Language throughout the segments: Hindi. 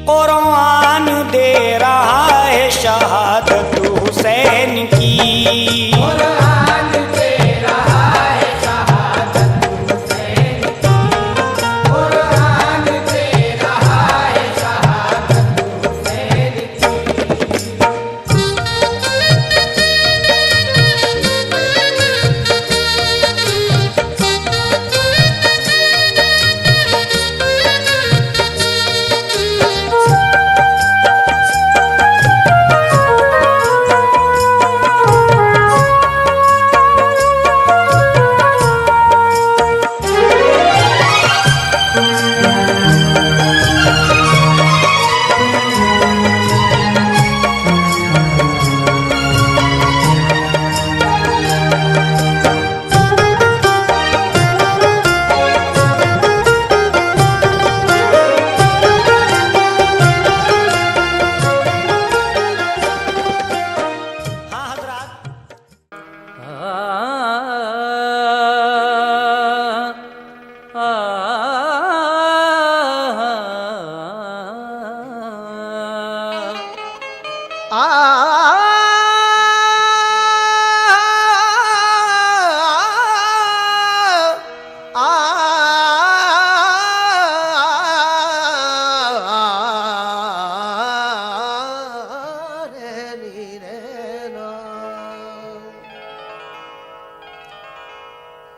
कुरान दे रहा है शहादत हुसैन की। कुरान दे रहा है शहादत हुसैन की। कुरान दे रहा है शहादत हुसैन की।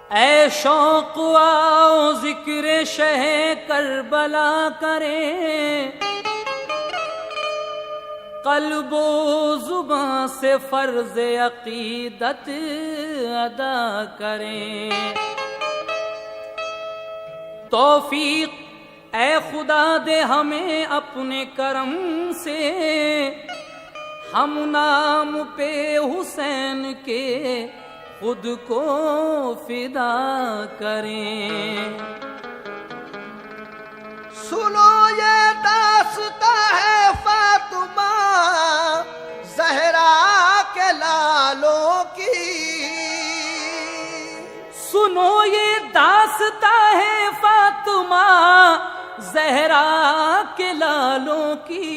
ऐ शौक़ आओ ज़िक्र शह करबला करें, क़ल्बो ज़ुबां से फ़र्ज़ अक़ीदत अदा करें। तौफ़ीक़ ऐ खुदा दे हमें अपने करम से, हम नाम पे हुसैन के खुद को फिदा करें। सुनो ये दास्ता है फातिमा ज़हरा के लालों की। सुनो ये दास्ता है फातिमा ज़हरा के लालों की।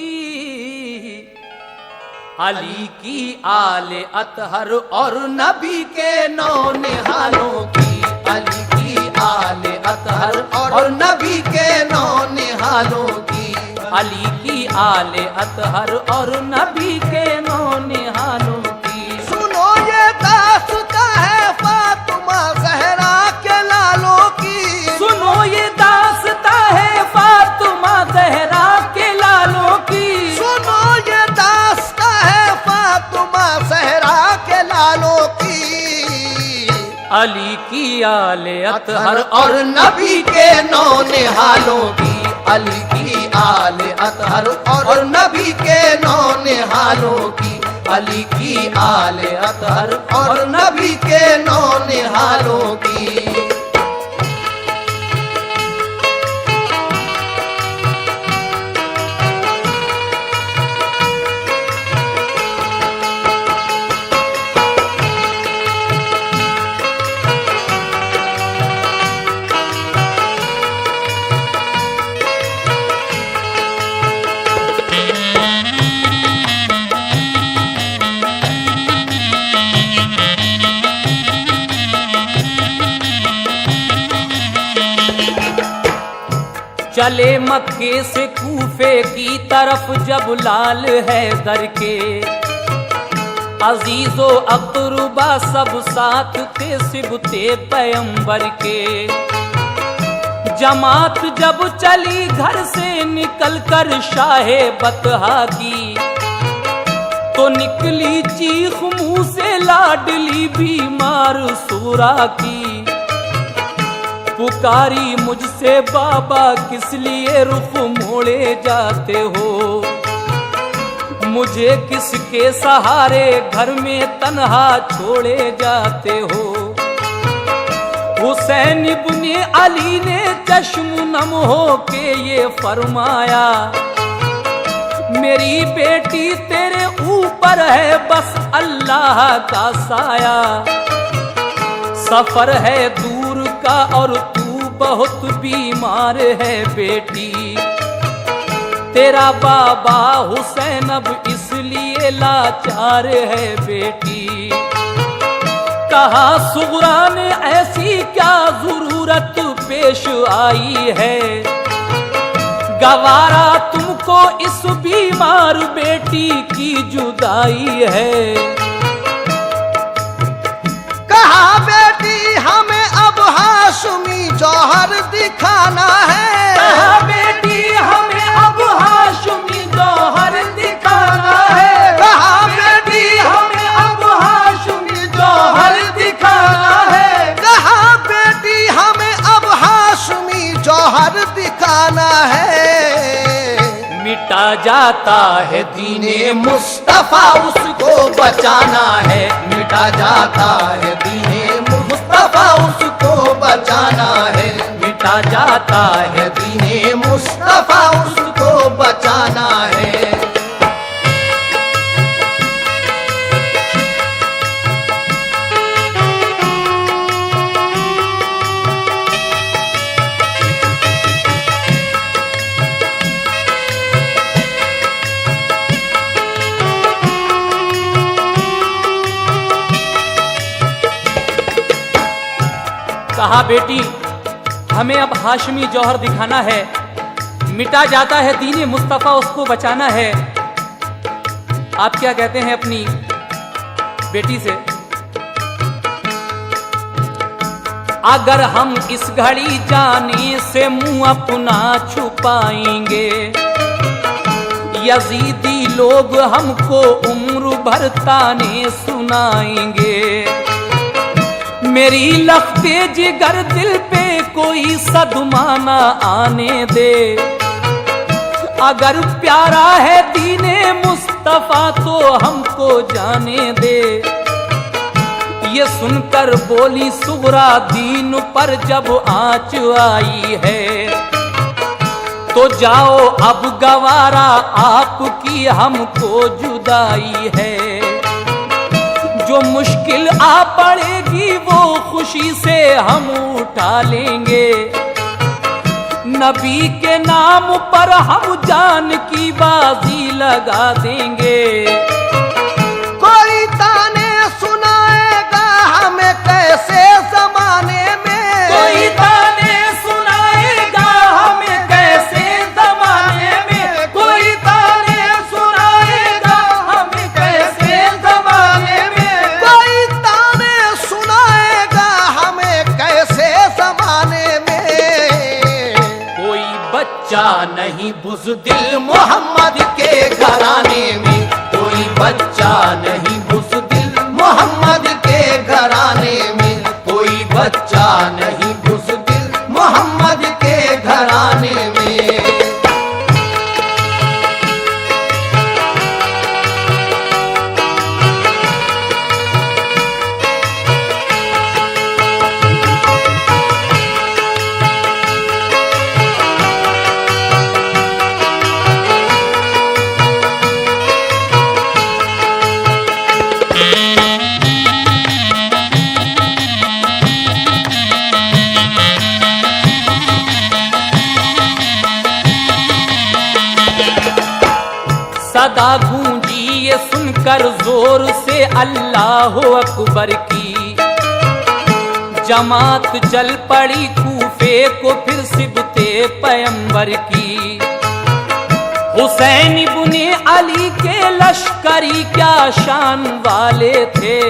अली की आले अतहर और नबी के नौ निहालों की। अली की आले अतहर और नबी के नौ निहालों की। अली की आले अतहर और नबी के नौ निहालों की। सुनो ये दास्ता है फातिमा ज़हरा के लालों की। सुनो ये दास्ता है फातिमा ज़हरा के लालों की। सुनो ये दास्ता है फातिमा ज़हरा के लालों की। अली की आले अतहर और नबी के नौ निहालों की। अली की आले अतहर और नबी के नौ निहालों की। अली की आले अतहर और नबी के नौ निहालों की। चले मक्के से कूफे की तरफ जब लाल हैदर के अजीजो अक़रबा सब साथ थे सिबते पैगंबर के। जमात जब चली घर से निकल कर शाहे बतहा की, तो निकली चीख मुंह से लाडली बीमार सूरा की। पुकारी मुझसे बाबा किस लिए रुख मोड़े जाते हो, मुझे किसके सहारे घर में तन्हा छोड़े जाते हो। हुसैन इब्ने अली ने चश्म नम हो के ये फरमाया, मेरी बेटी तेरे ऊपर है बस अल्लाह का साया। सफर है दूर का और तू बहुत बीमार है बेटी, तेरा बाबा हुसैन अब इसलिए लाचार है बेटी। कहा सुगरा ने ऐसी क्या जरूरत पेश आई है, गवारा तुमको इस बीमार बेटी की जुदाई है। कहा बेटी हमें अब हाशमी जौहर दिखाना है, कहा बेटी हमें अब हाशमी जौहर दिखाना है, कहा बेटी हमें अब हाशमी जौहर दिखाना है। कहा बेटी हमें अब हाशमी जौहर दिखाना है। मिटा जाता है दीने मुस्तफा उसको बचाना है, मिटा जाता है दीने मुस्तफा उसको बचाना है, मिटा जाता है है दीने मुस्तफा उसको बचाना है। कहा बेटी हमें अब हाशमी जौहर दिखाना है, मिटा जाता है दीने मुस्तफा उसको बचाना है। आप क्या कहते हैं अपनी बेटी से? अगर हम इस घड़ी जाने से मुंह अपना छुपाएंगे, यजीदी लोग हमको उम्र भर ताने सुनाएंगे। मेरी लख्ते जिगर दिल पे कोई सदमा ना आने दे, अगर प्यारा है दीने मुस्तफा तो हमको जाने दे। ये सुनकर बोली सुगरा दीन पर जब आँच आई है, तो जाओ अब गवारा आपकी हमको जुदाई है। जो मुश्किल आ पड़ेगी वो खुशी से हम उठा लेंगे, नबी के नाम पर हम जान की बाजी लगा देंगे। कोई ताने सुनाएगा हमें कैसे जमाने में, कोई ताने सुनाएगा हमें कैसे जमाने में, कोई ताने सुनाएगा हमें कैसे जमाने में, कोई ताने सुनाएगा हमें कैसे जमाने में। कोई बच्चा नहीं बुज़दिल मोहम्मद के घराने में, कोई बच्चा नहीं बुज़दिल मोहम्मद के घराने में, कोई बच्चा नहीं बुज़दिल मोहम्मद के घराने में। सदा गूंजी ये सुनकर जोर से अल्लाह अकबर की, जमात चल पड़ी कूफे को फिर सिबते पैगंबर की। हुसैन इब्ने अली के लश्करी क्या शान वाले थे,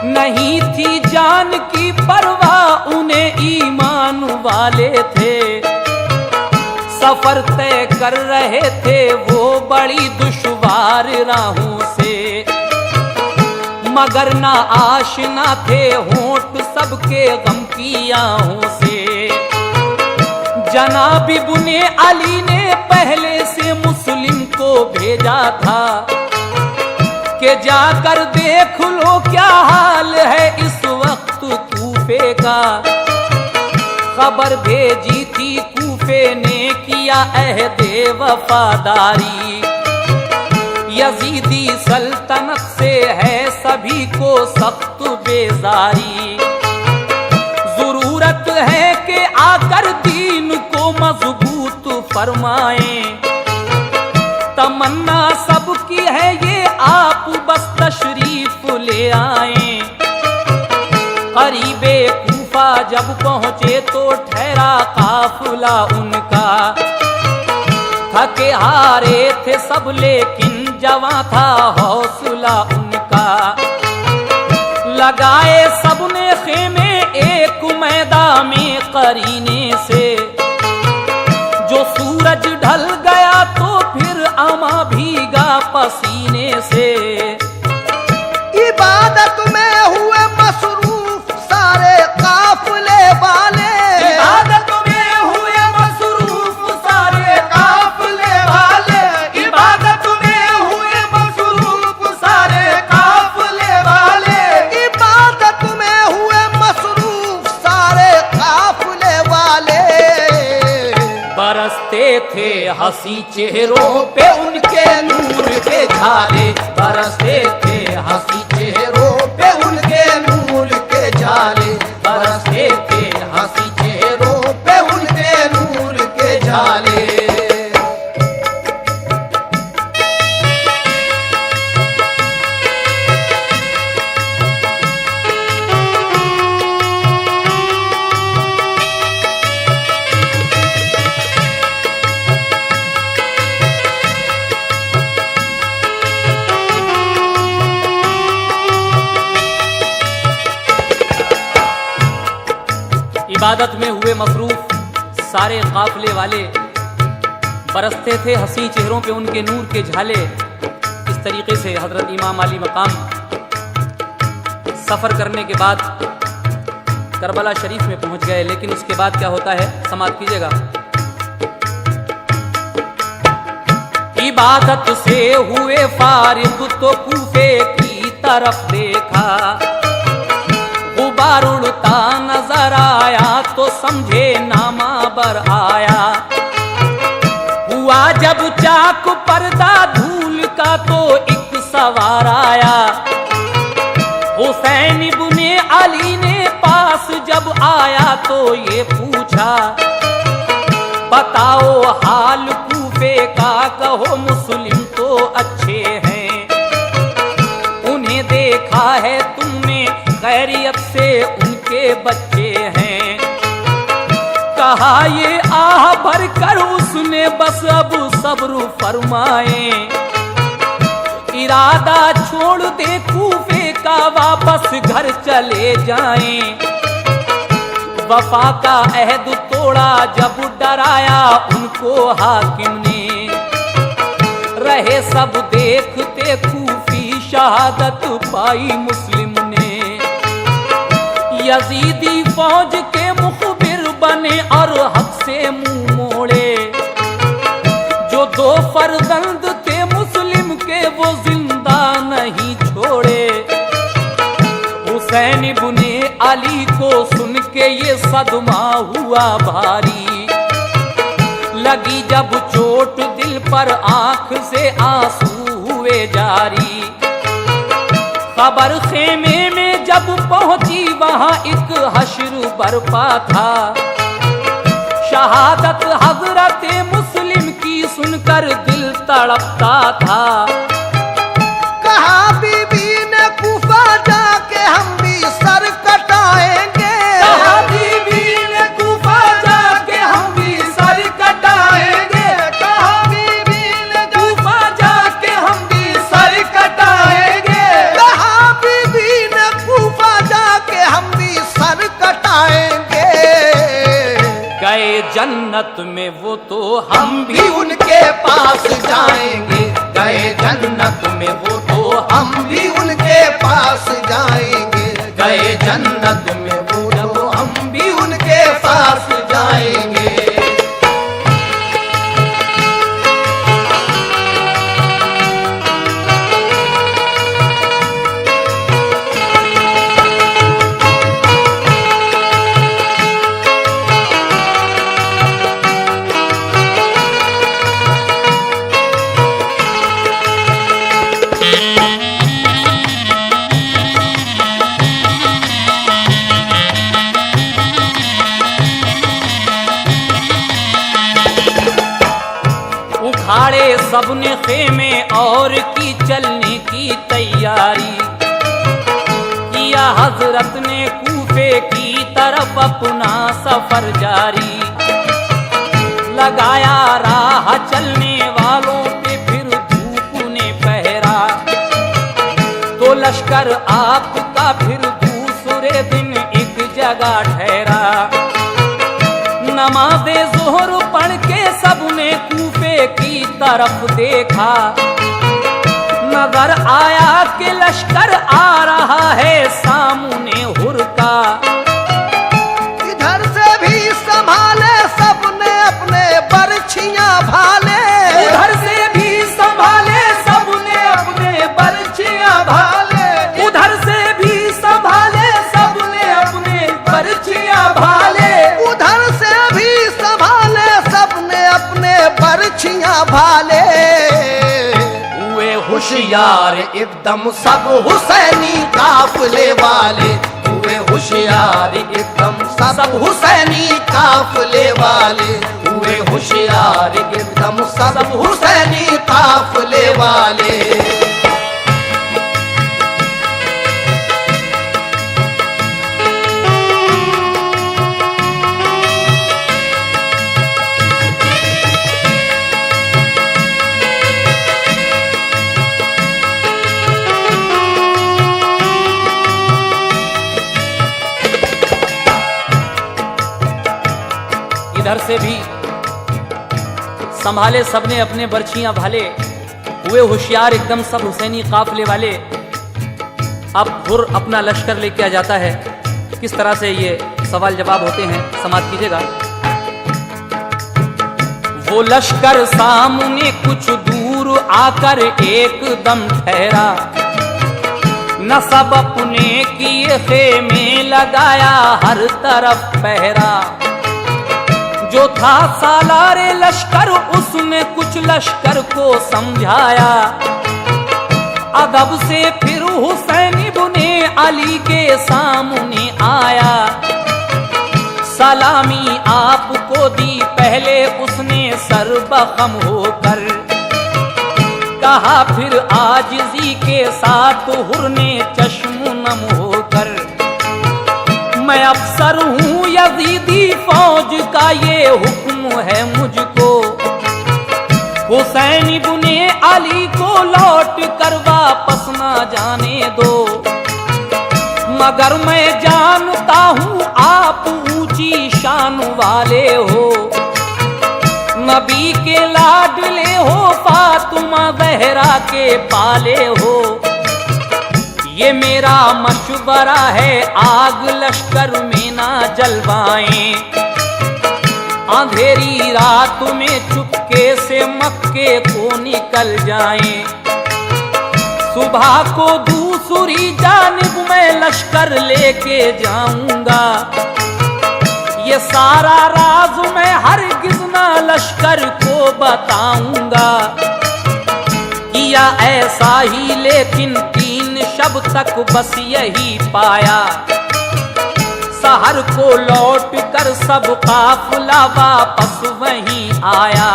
नहीं थी जान की परवाह उन्हें ईमान वाले थे। सफर तय कर रहे थे वो बड़ी दुश्वार राहों से, मगर ना आशना थे होंठ सबके गम की आहों से। जनाब इब्ने अली ने पहले से मुस्लिम को भेजा था कि जाकर देख लो क्या हाल है इस वक्त कूफे का। खबर भेजी थी कूफे ने किया अहदे वफादारी, यजीदी सल्तनत से है सभी को सख्त बेजारी। जरूरत है कि आकर दीन को मजबूत फरमाएं। तमन्ना सबकी है ये आप बस तशरीफ ले आए। करीबे कूफा जब पहुंचे तो ठहरा काफिला उनका। थके हारे थे सब लेकिन जवां था हौसला उनका। लगाए सबने खेमे एक मैदान में करीने से। जो सूरज ढल गया तो फिर अमा भीगा पसीने से। इबादत में हुए मसरूफ सारे काफिले वाले। इबादत में हुए मसरूफ सारे काफिले वाले। इबादत में हुए मसरूफ सारे काफिले वाले। इबादत में हुए मसरूफ सारे काफिले वाले। बरसते थे हंसी चेहरों पे उनके नूर के झाले। बरसते थे हंसी चेहरों पे उनके नूर के झाले। बरसते थे हंसी चेहरों पे उनके नूर के झाले। इबादत में हुए मसरूफ सारे काफिले वाले। बरसते थे हंसी चेहरों पे उनके नूर के झाले। इस तरीके से हजरत इमाम अली मकाम सफर करने के बाद करबला शरीफ में पहुंच गए। लेकिन उसके बाद क्या होता है, समाप्त कीजिएगा। इबादत से हुए फारिग तो कूफे की तरफ देखा। गुबार उड़ता नजर आया तो समझे नामा बर आया। हुआ जब चाक पर्दा धूल का तो एक सवार आया। हुसैन इब्ने अली ने पास जब आया तो ये पूछा, बताओ हाल कूफे का, कहो मुस्लिम तो अच्छे हैं। उन्हें देखा है तुमने खैरियत से उनके बच्चे हैं। कहा ये आह भर कर उसने बस अब सब्र फरमाए। इरादा छोड़ दे कूफे का वापस घर चले जाएं। वफा का अहद तोड़ा जब डराया उनको हाकिम ने। रहे सब देखते कूफी शहादत पाई मुस्लिम ने। यजीदी फौज के मुखबिर बने और हक से मुंह मोड़े। जो दो फर्जंद थे मुस्लिम के वो जिंदा नहीं छोड़े। हुसैन इब्ने अली को सुन के ये सदमा हुआ भारी। लगी जब चोट दिल पर आंख से आंसू हुए जारी। खबर खेमे में जब पहुंची वहां एक हश्र बरपा था। शहादत हजरत मुस्लिम की सुनकर दिल तड़पता था। कहा बीबी ने कूफा जाके हम भी सर कटाएंगे। कहा बीबी ने कूफा जाके हम भी सर कटाएंगे। कहा बीबी ने कूफा जाके हम भी सर कटाएंगे। कहा बीबी ने कूफा जाके हम भी सर कटाएंगे। गए जन्नत में वो तो हम भी भी उनके पास जाएंगे। गए जन्नत में वो तो हम भी उनके पास जाएंगे। गए जन्नत में वो तो हम भी उनके पास जाएंगे। उखाड़े सबने खेमे और की चलने की तैयारी। किया हजरत ने कूफे की तरफ अपना सफर जारी। लगाया राह चलने वालों पे फिर धूप ने पहरा। तो लश्कर आपका फिर दूसरे दिन एक जगह ठहरा। नमाज़े ज़ोहर पढ़ के सबने कूफे की तरफ देखा। नजर आया कि लश्कर आ रहा है सामने हुरका। इधर से भी संभाले सबने अपने बरछियां भाले। उधर से भी संभाले सबने अपने बरछियां भाले। उधर से भी संभाले सबने अपने बरछियां भाले। उधर से भी संभाले सबने अपने बरछियां भाले। हुए होशियार एकदम सब हुसैनी काफले वाले। हुए होशियार एकदम सब हुसैनी काफले वाले। हुए होशियार एकदम सब हुसैनी काफले वाले। इधर से भी संभाले सबने अपने बरछियां भाले। हुए होशियार एकदम सब हुसैनी काफले वाले। अब हुर अपना लश्कर लेके आ जाता है। किस तरह से ये सवाल जवाब होते हैं, समाप्त कीजिएगा। वो लश्कर सामने कुछ दूर आकर एकदम ठहरा। न सब अपने किए खेमे लगाया हर तरफ पहरा। जो था सालारे लश्कर उसने कुछ लश्कर को समझाया। अदब से फिर हुसैन इब्ने अली के सामने आया। सलामी आपको दी पहले उसने सर्वखम होकर। कहा फिर आजिज़ी के साथ हुर ने चश्म नम होकर। मैं अफसर हूँ यजीदी फौज का ये हुक्म है मुझको। हुसैन इब्ने अली को लौट कर वापस ना जाने दो। मगर मैं जानता हूँ आप ऊंची शान वाले हो। नबी के लाडले हो, फातिमा ज़हरा के पाले हो। ये मेरा मशवरा है आग लश्कर में ना जलवाएं। अंधेरी रात में चुपके से मक्के को निकल जाएं। सुबह को दूसरी जानिब मैं लश्कर लेके जाऊंगा। ये सारा राज मैं हरगिज़ ना लश्कर को बताऊंगा। किया ऐसा ही लेकिन 3 शब तक बस यही पाया। सहर को लौट कर सब काफिला वापस वहीं आया।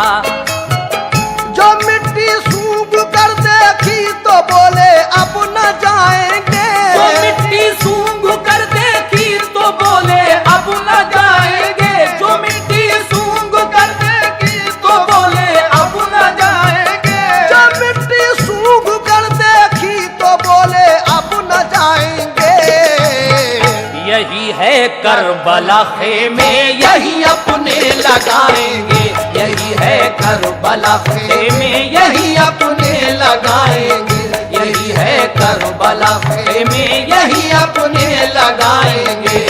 जो मिट्टी सूंघ कर देखी तो बोले अब न जाएंगे। जो मिट्टी सूंघ कर देखी तो बोले अब न जाएंगे। जो मिट्टी सूंघ कर देखी तो बोले अब न जाएंगे। जो मिट्टी सूंघ कर देखी तो बोले अब न जाएंगे। यही है करबला खेमे यही अपने लगाएंगे। यही है करबला खेमे यही अपने लगाएंगे। यही है करबला खेमे यही अपने लगाएंगे।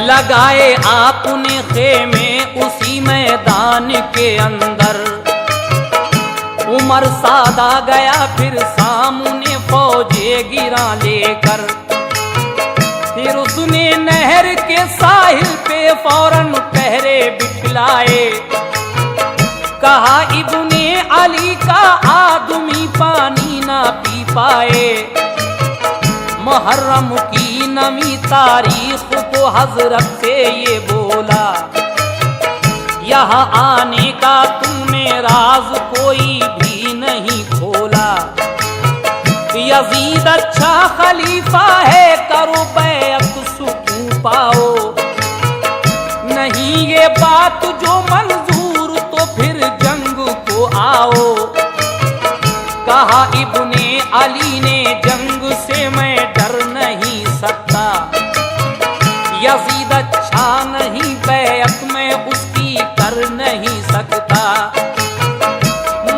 लगाए आपने खेमे उसी मैदान के अंदर। उमर सादा गया फिर सामने फौजे गिरा लेकर। फिर उसने नहर के साहिल पे फौरन पहरे बिठलाए। कहा इब्ने अली का आदमी पानी ना पी पाए। मुहर्रम की नमी तारीख को हजरत से ये बोला, यहाँ आने का तुमने राज कोई भी नहीं खोला। यजीद अच्छा खलीफा है, करो बैअत सुकून पाओ। नहीं ये बात जो मंजूर तो फिर जंग को आओ। कहा इब्ने अली ने जंग से मैं डर नहीं सकता। यजीद अच्छा नहीं, बैअत में उसकी कर नहीं सकता।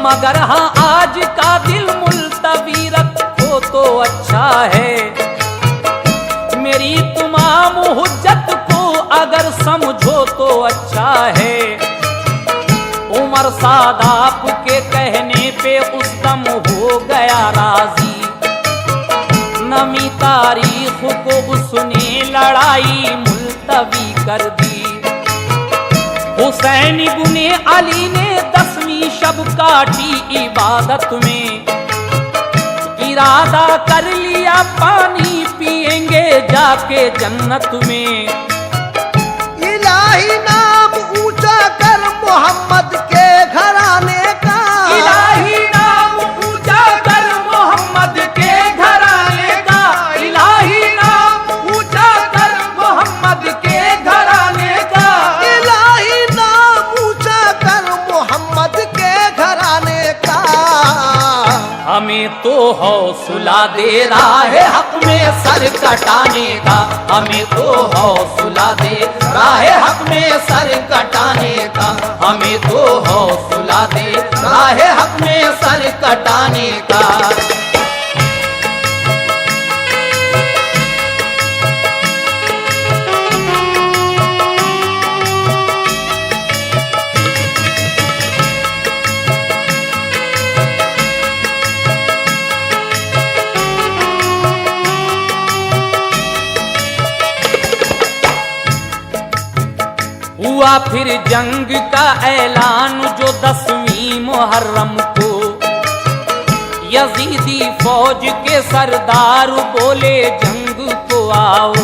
मगर हाँ आज का दिल मुल्तवी रखो तो अच्छा है। मेरी तमाम हुज्जत को अगर समझो तो अच्छा है। उमर सादाब के कहने पे उस दम हो गया राजी। नमी तारीख को उसने लड़ाई मुल्तवी कर दी। हुसैन इब्ने अली ने 10वीं शब काटी इबादत में। इरादा कर लिया पानी पिएंगे जाके जन्नत में। इलाही नाम ऊंचा कर मोहम्मद के घराने का। इलाही नाम ऊंचा कर मोहम्मद के घराने का। इलाही नाम ऊंचा कर मोहम्मद के घराने का। इलाही नाम ऊंचा कर मोहम्मद के घराने का। हमें तो हौसला दे रहा है हक में सर कटाने का। हमें तो हौसला दे रहा है हक में सर कटाने का। हमें तो हौसला दे रहा है हक में सर कटाने का। हुआ फिर जंग का ऐलान जो 10वीं मुहर्रम को। यजीदी फौज के सरदार बोले जंग को आओ।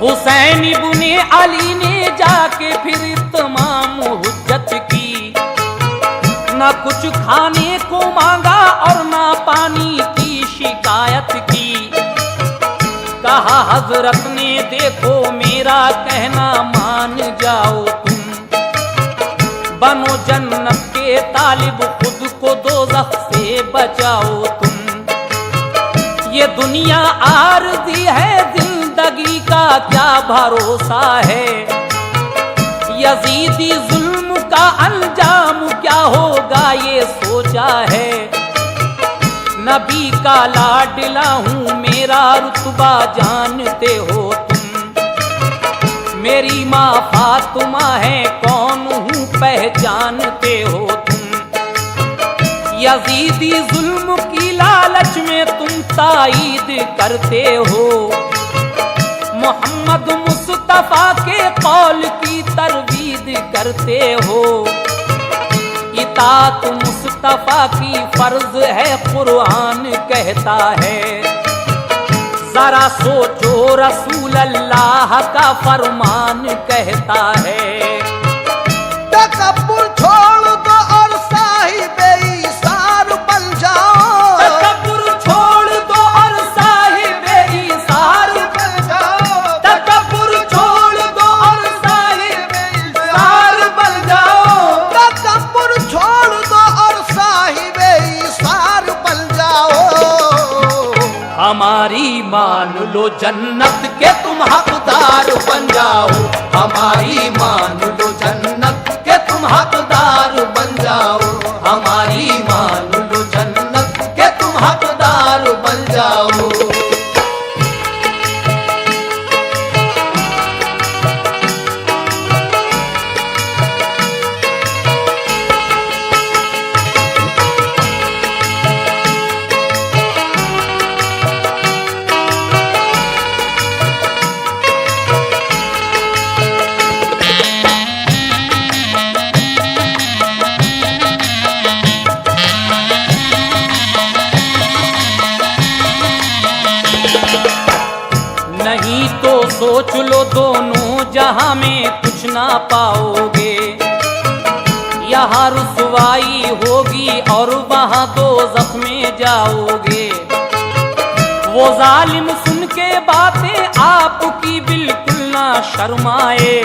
हुसैन इब्ने अली ने जाके फिर तमाम हुज्जत की। न कुछ खाने को मांगा और न पानी की शिकायत की। कहा हजरत ने देखो मेरा कहना मान जाओ तुम। बनो जन्नत के तालिब खुद को दोज़ख से बचाओ तुम। ये दुनिया आरज़ी है, जिंदगी का क्या भरोसा है। यजीदी जुल्म का अंजाम क्या होगा ये सोचा है। नबी का लाडला हूँ, मेरा रुतबा जानते हो तुम। मेरी माँ फातिमा है, कौन हूँ पहचानते हो तुम। यजीदी जुल्म की लालच में तुम ताईद करते हो। मोहम्मद मुस्तफा के कौल की तरवीद करते हो। इताअत मुस्तफा की फर्ज है, कुरान कहता है। जरा सोचो रसूल अल्लाह का फरमान कहता है। तकब्बुर छोड़ दो और साहिबे ईसार बन जाओ। तकब्बुर छोड़ दो और साहिबे ईसार बन जाओ। तकब्बुर छोड़ दो और साहिबे ईसार बन जाओ। तकब्बुर छोड़ दो और साहिबे ईसार बन जाओ। हमारी मान लो जन्नत के तुम हकदार बन जाओ। हमारी मान लो जन्नत के तुम हकदार बन जाओ। हमारी मान लो जन्नत के तुम हकदार बन जाओ। जहां में कुछ ना पाओगे। यहाँ रुसवाई होगी और वहां दोज़ख में जाओगे। वो जालिम सुन के बातें आपकी बिल्कुल ना शर्माए।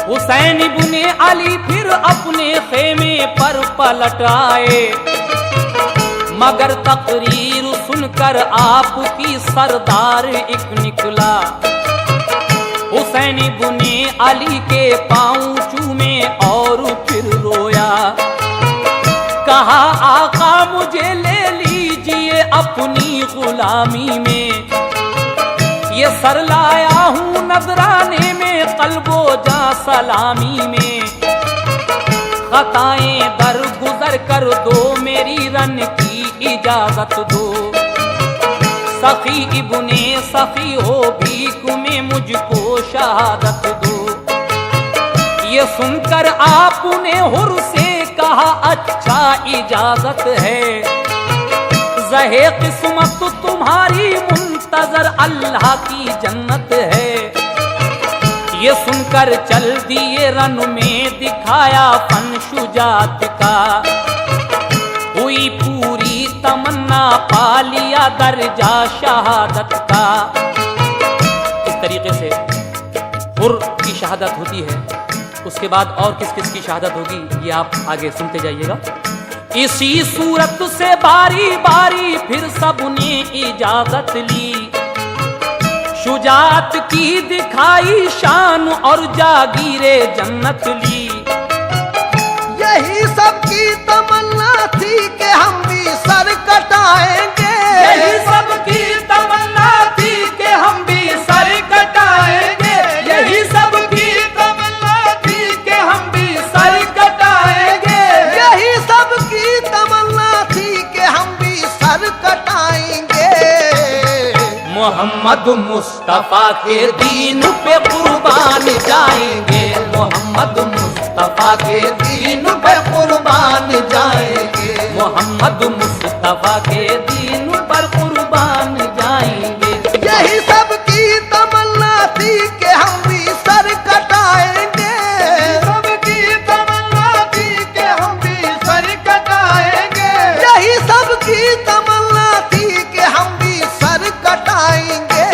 हुसैन इब्ने अली फिर अपने खेमे पर पलट आए, मगर तकरीर सुनकर आपकी सरदार एक निकला। हुसैन इब्ने अली के पांव चूमे और फिर रोया। कहा आका मुझे ले लीजिए अपनी गुलामी में, ये सर लाया हूँ नजराने में कल्बो जा सलामी में। खताएं दर गुजर कर दो मेरी रन की इजाजत दो। सखी इब्ने सखी हो भीख में मुझको शहादत दो। ये सुनकर आपने हुर से कहा अच्छा इजाजत है। ज़हे किस्मत तुम्हारी मुंतजर अल्लाह की जन्नत है। ये सुनकर चल दिए रन में दिखाया फन शुजात का। हुई पूरी तमन्ना पा लिया दर्जा शहादत का। इस तरीके से हुर की शहादत होती है। उसके बाद और किस किस की शहादत होगी ये आप आगे सुनते जाइएगा। इसी सूरत से बारी बारी फिर सबने इजाजत ली। शुजात की दिखाई शान और जागीरे जन्नत ली। यही सबकी तमन्ना थी कि हम भी सर कटाएंगे। यही सबकी तमन्ना थी कि हम भी सर कटाएंगे। यही सबकी तमन्ना थी कि हम भी सर कटाएंगे। यही सबकी तमन्ना थी कि हम भी सर कटाएंगे। मोहम्मद मुस्तफा के दीन पे कुर्बान जाएंगे। मोहम्मद मुस्तफा के दीन पे कुर्बान जाएंगे। मोहम्मद मुस्तफा के दीन पर कुर्बान जाएंगे। यही सबकी तमन्ना थी कि हम भी सर कटाएंगे। सबकी तमन्ना थी कि हम भी सर कटाएंगे। यही सबकी तमन्ना थी कि हम भी सर कटाएंगे।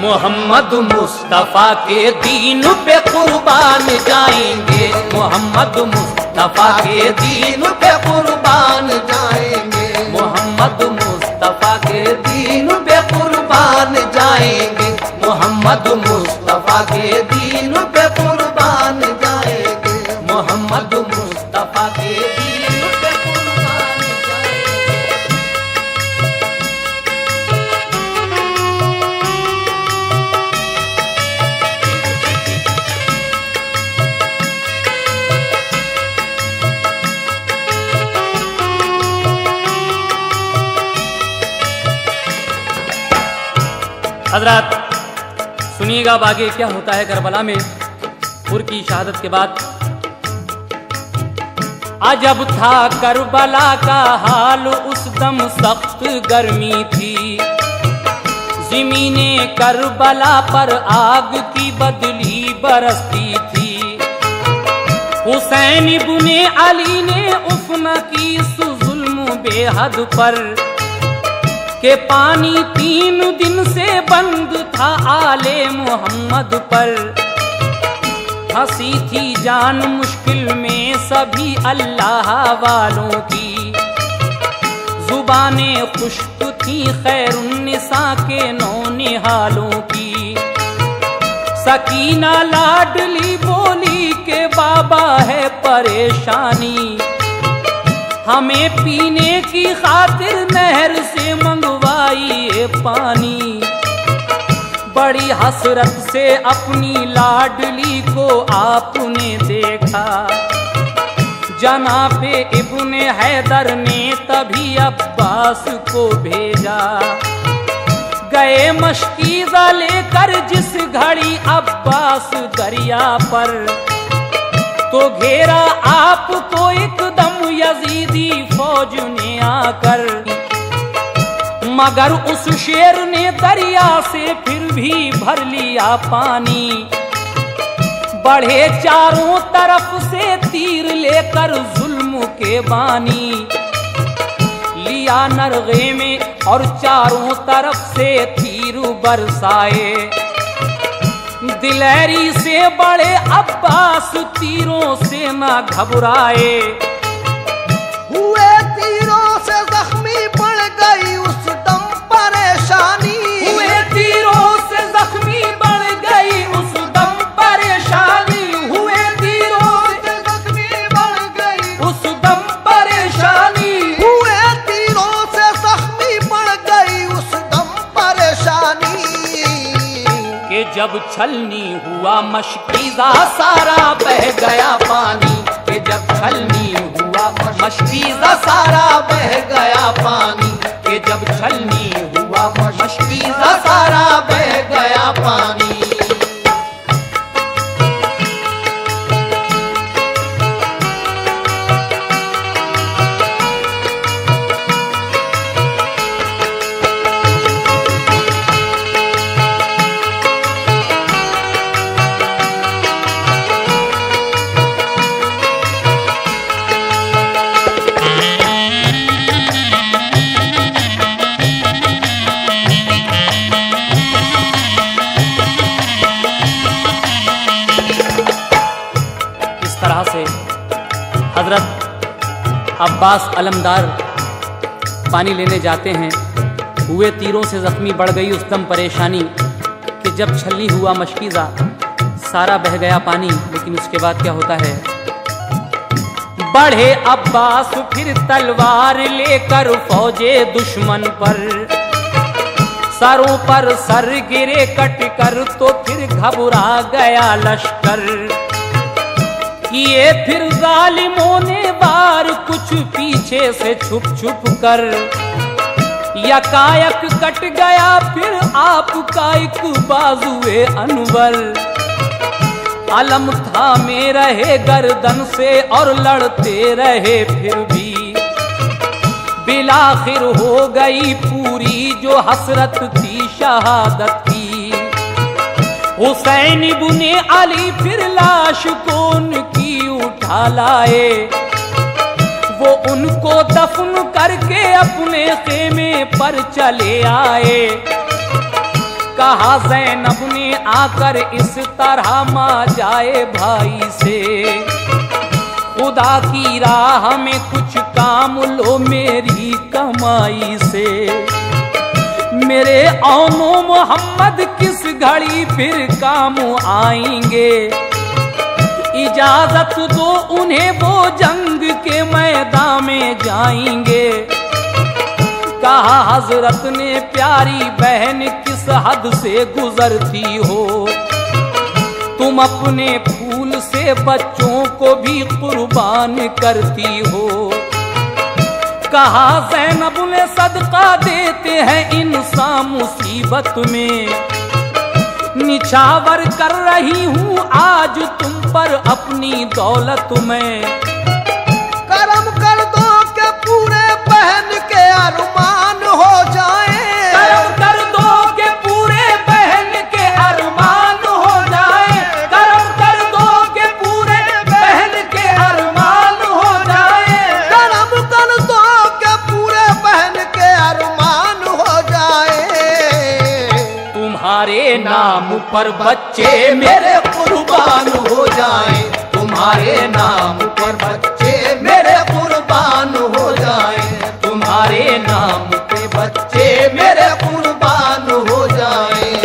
मोहम्मद मुस्तफा के दीन पे कुर्बान जाएंगे। मोहम्मद मुस्तफा के दीन पे कुर्बान जाएंगे। मोहम्मद मुस्तफा के दीन पे कुर्बान जाएंगे। मोहम्मद मुस्तफा के दीन पे कुर्बान जाएंगे। मोहम्मद मुस्तफा के दीन पे कुर्बान जाएंगे। हजरत सुनिएगा अब आगे क्या होता है करबला में हुर की शहादत के बाद। अजब था करबला का हाल उस दम सख्त गर्मी थी। ज़मीने करबला पर आग की बदली बरसती थी। हुसैन इब्ने अली ने उफ न की इस जुल्म बेहद पर के पानी 3 दिन से बंद था आले मोहम्मद पर। हंसी थी जान मुश्किल में सभी अल्लाह वालों की। जुबानें खुश्क थी खैरुन्निसा के नौनिहालों की। सकीना लाडली बोली के बाबा है परेशानी। हमें पीने की खातिर नहर से मंगवाइए पानी। बड़ी हसरत से अपनी लाडली को आपने देखा। जनाबे इब्ने हैदर ने तभी अब्बास को भेजा। गए मशकीज़ा लेकर जिस घड़ी अब्बास दरिया पर। तो घेरा आपको एकदम यजीदी फौज ने आकर। मगर उस शेर ने दरिया से फिर भी भर लिया पानी। बढ़े चारों तरफ से तीर लेकर जुल्म के बानी, लिया नरगे में और चारों तरफ से तीर बरसाए। दिलेरी से बड़े अब्बास तीरों से न घबराए। हुए तीरों से जख्मी पड़ गई उस दम परेशानी। हुए तीरों से जख्मी बढ़ गई उस दम परेशानी। हुए तीरों से जख्मी पड़ गई उस दम परेशानी। हुए तीरों से जख्मी पड़ गई उस दम परेशानी। कि जब छलनी हुआ मशकीज़ा सारा बह गया पानी। कि जब छलनी हुआ मशकीज़ा सारा बह गया पानी। कि जब छलनी हुआ मशकीज़ा सारा बह गया पानी। हजरत अब्बास अलमदार पानी लेने जाते हैं। हुए तीरों से जख्मी बढ़ गई उस दम परेशानी। कि जब छलनी हुआ मशकीज़ा सारा बह गया पानी। लेकिन उसके बाद क्या होता है? बढ़े अब्बास फिर तलवार लेकर फौजे दुश्मन पर। सरों पर सर गिरे कट कर तो फिर घबरा गया लश्कर। किए फिर जालिमों ने वार कुछ पीछे से छुप छुप कर। यकायक कट गया फिर आपका एक बाजुए अनवर। अलम थामे रहे गर्दन से और लड़ते रहे फिर भी। बिलाखिर हो गई पूरी जो हसरत थी शहादत की। हुसैन इब्ने अली फिर लाश को उनकी उठा लाए। वो उनको दफन करके अपने खेमे पर चले आए। कहा ज़ैनब ने आकर इस तरह मा जाए भाई से। खुदा की राह में कुछ काम लो मेरी कमाई से। मेरे औनो मोहम्मद किस घड़ी फिर काम आएंगे। इजाजत दो उन्हें वो जंग के मैदान में जाएंगे। कहा हजरत ने प्यारी बहन किस हद से गुजरती हो। तुम अपने फूल से बच्चों को भी कुर्बान करती हो। कहा ज़ैनब ने सदका देते हैं इंसान मुसीबत में। निछावर कर रही हूँ आज तुम पर अपनी दौलत में। करम कर दो के पूरे बहन के अरमान हो जाए। करम कर दो के पूरे बहन के अरमान हो जाए। करम कर दो के पूरे बहन के अरमान हो जाए। करम कर दो के पूरे बहन के अरमान हो जाए। तुम्हारे नाम पर बच्चे मेरे कुर्बान हो जाए। तुम्हारे नाम पर बच्चे मेरे कुर्बान हो जाए। तुम्हारे नाम पे बच्चे मेरे कुर्बान हो जाए।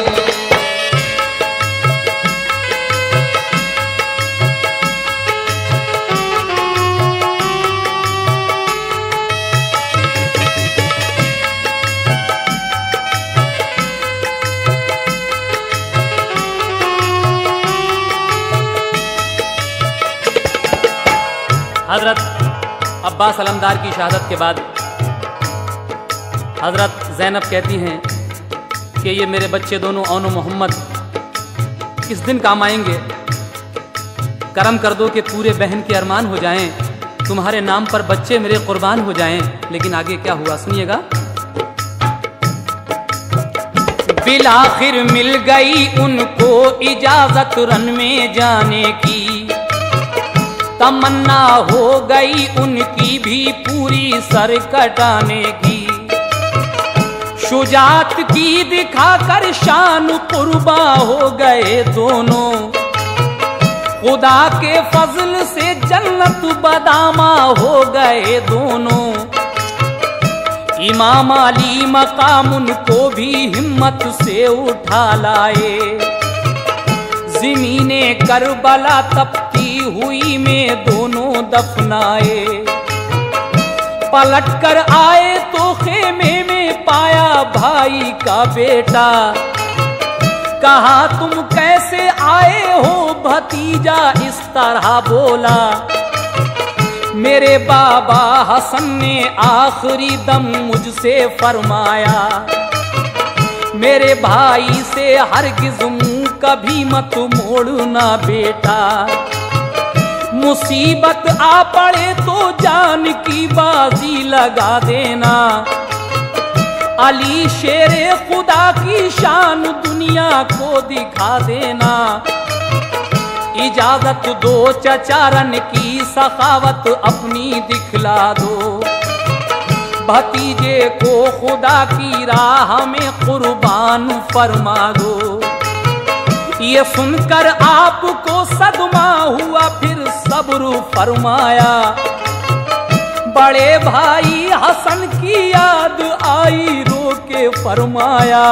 हजरत अब्बास अलमदार की शहादत के बाद हजरत ज़ैनब कहती हैं कि ये मेरे बच्चे दोनों औनो मोहम्मद किस दिन काम आएंगे। करम कर दो कि पूरे बहन के अरमान हो जाएं। तुम्हारे नाम पर बच्चे मेरे कुर्बान हो जाएं। लेकिन आगे क्या हुआ सुनिएगा। बिलाखिर मिल गई उनको इजाजत रन में जाने की, तमन्ना हो गई उनकी भी पूरी सर कटाने की। शुजात की दिखाकर शान कुर्बा हो गए दोनों, खुदा के फजल से जन्नत बदामा हो गए दोनों। इमाम अली मकाम उनको भी हिम्मत से उठा लाए, ज़मीने करबला तपती हुई में दोनों दफनाए। पलट कर आए तो खेमे में पाया भाई का बेटा, कहा तुम कैसे आए हो भतीजा, इस तरह बोला। मेरे बाबा हसन ने आखिरी दम मुझसे फरमाया, मेरे भाई से हरगिज़ मुंह कभी मत मोड़ना बेटा, मुसीबत आ पड़े तो जान की बाजी लगा देना। अली शेरे खुदा की शान दुनिया को दिखा देना। इजाजत दो चचारन की सखावत अपनी दिखला दो, भतीजे को खुदा की राह में कुर्बान फरमा दो। ये सुनकर आपको सदमा हुआ फिर सब्र फरमाया, बड़े भाई हसन की याद आई रो के फरमाया।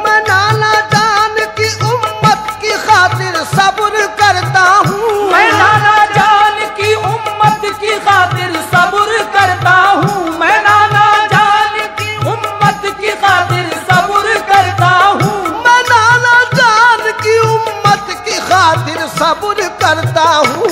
मैं नाना जान की उम्मत की खातिर सब्र करता हूँ, मैं नाना जान की उम्मत की खातिर सब्र करता हूँ, मैं नाना जान की उम्मत की खातिर सब्र करता हूँ, मैं नाना जान की उम्मत की खातिर सब्र करता हूँ।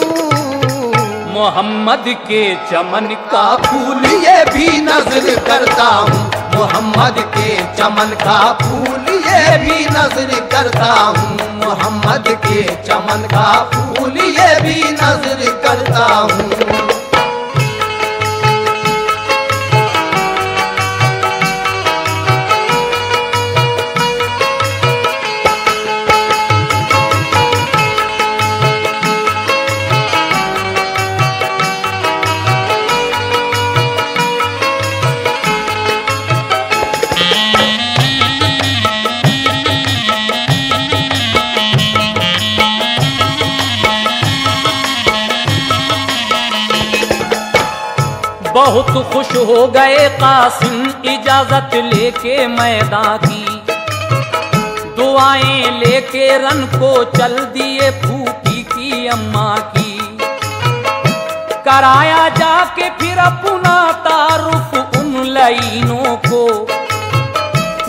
मोहम्मद के चमन का फूल ये भी नजर करता हूँ, मोहम्मद के चमन का फूल ये भी नजर करता हूँ, मोहम्मद के चमन का फूल ये भी नजर करता हूँ। बहुत खुश हो गए कासिम इजाजत लेके मैदान की, दुआएं लेके रन को चल दिए फूफी की अम्मा की। कराया जाके फिर अपना तारुफ उन लाइनों को,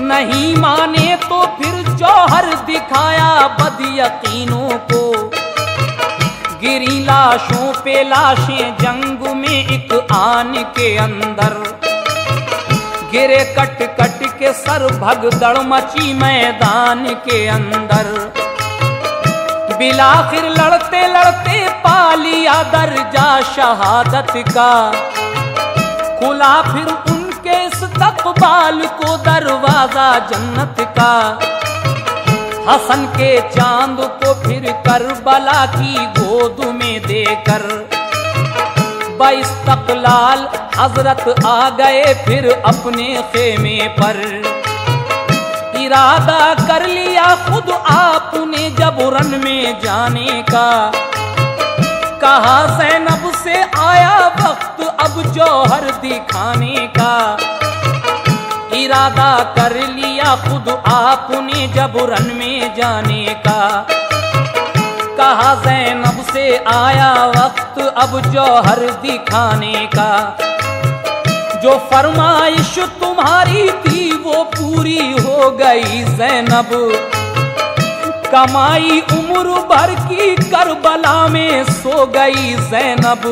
नहीं माने तो फिर जौहर दिखाया बदयकीनों को। गिरी लाशों पे लाशें जंग में एक आन के अंदर, गिरे कट कट के सर भगदड़ मची मैदान के अंदर। बिलाखिर लड़ते लड़ते पा लिया दर्जा शहादत का, खुला फिर उनके इस्तक़बाल को दरवाजा जन्नत का। हसन के चांद को फिर करबला की गोद में देकर, बाइस्तक़लाल हजरत आ गए फिर अपने खेमे पर। इरादा कर लिया खुद आपने जब रन में जाने का, कहा ज़ैनब से आया वक्त अब जौहर दिखाने का। इरादा कर लिया खुद आपने जब रन में जाने का, कहा ज़ैनब से आया वक्त अब जौहर दिखाने का। जो फरमाइश तुम्हारी थी वो पूरी हो गई ज़ैनब, कमाई उम्र भर की करबला में सो गई ज़ैनब।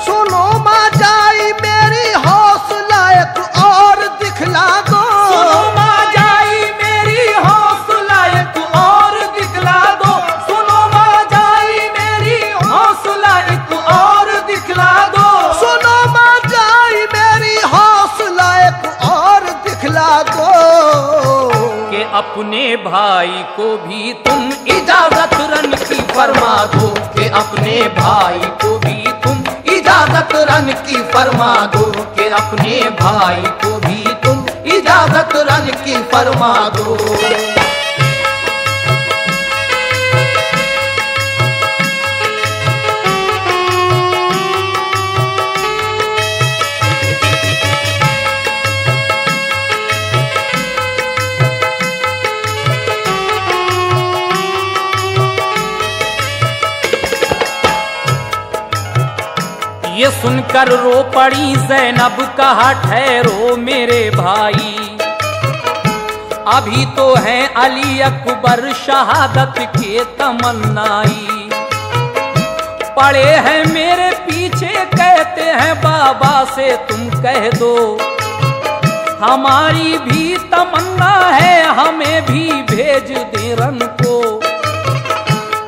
सुनो माँ जाई मेरी हौसला एक और दिखला दो, सुनो माँ जाई मेरी हौसला एक और दिखला दो, सुनो माँ जाई मेरी हौसला एक और दिखला दो, सुनो माँ जाई मेरी हौसला एक और दिखला दो। अपने भाई को भी तुम इजाजत रन की फरमा दो कि अपने भाई को भी तुम इजाजत रन की फरमा दो कि अपने भाई को भी तुम इजाजत रन की फरमा दो। ये सुनकर रो पड़ी ज़ैनब, कहा ठहरो मेरे भाई, अभी तो हैं अली अकबर शहादत के तमन्नाई। पड़े हैं मेरे पीछे कहते हैं बाबा से तुम कह दो, हमारी भी तमन्ना है हमें भी भेज दे रन को।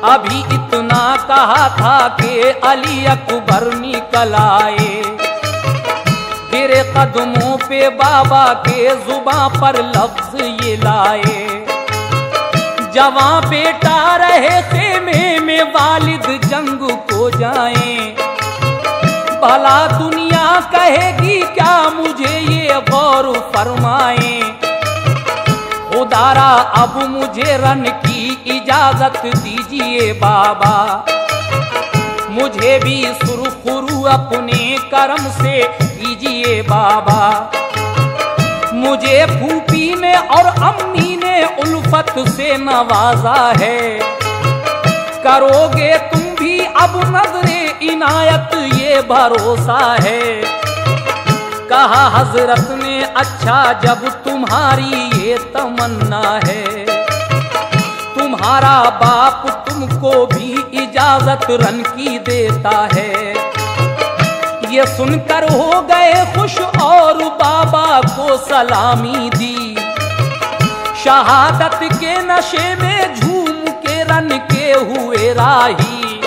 अभी इतना कहा था कि अली अकबर निकल आए, गिरे कदमों पे बाबा के जुबां पर लफ्ज ये लाए, जवां बेटा रहे खेमे में वालिद जंग को जाएं, भला दुनिया कहेगी क्या मुझे ये गौर फरमाएं। खुदारा अब मुझे रन की इजाजत दीजिए बाबा, मुझे भी सुरखुरु अपने करम से कीजिए बाबा। मुझे फूफी ने और अम्मी ने उल्फत से नवाजा है, करोगे तुम भी अब नजरे इनायत ये भरोसा है। कहा हजरत ने अच्छा जब तुम्हारी ये तमन्ना है, तुम्हारा बाप तुमको भी इजाजत रन की देता है। ये सुनकर हो गए खुश और बाबा को सलामी दी, शहादत के नशे में झूम के रन के हुए राही।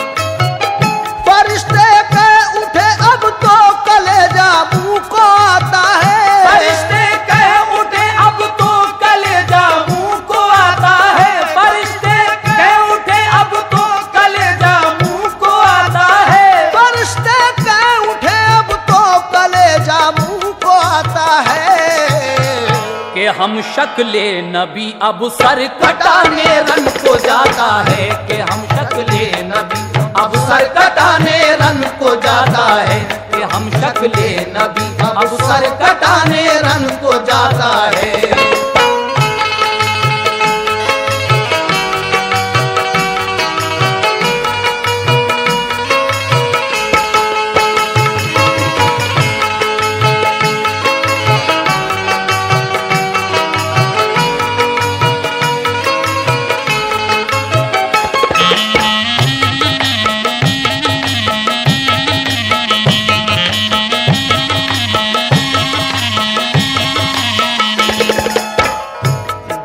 फरिश्ते कह उठे अब तो कलेजा मुंह को आता है, फरिश्ते कह उठे अब तो कलेजा मुंह को आता है, फरिश्ते कह उठे अब तो कलेजा मुंह को आता है, फरिश्ते कह उठे अब तो कलेजा मुंह को आता है। कि हम शक्ले नबी अब सर कटाने रन को जाता है, कि हम शक्ले नबी अब सर कटाने रन को जाता है, कि हम शक्ले नबी अब सर कटाने रन को जाता है।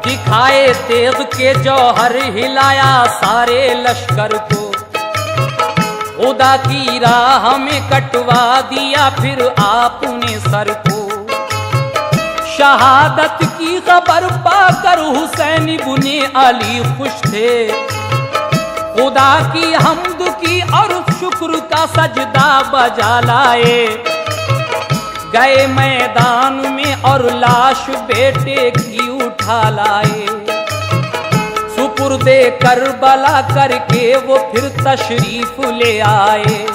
दिखाए तेग के जौहर हिलाया सारे लश्कर को, खुदा की राह में कटवा दिया फिर आपने सर को। शहादत की खबर पाकर हुसैन इब्ने अली खुश थे, खुदा की हम्द की और शुक्र का सजदा बजा लाए। गए मैदान में और लाश बेटे की उठा लाए, सुपुर्दे करबला करके वो फिर तशरीफ ले आए।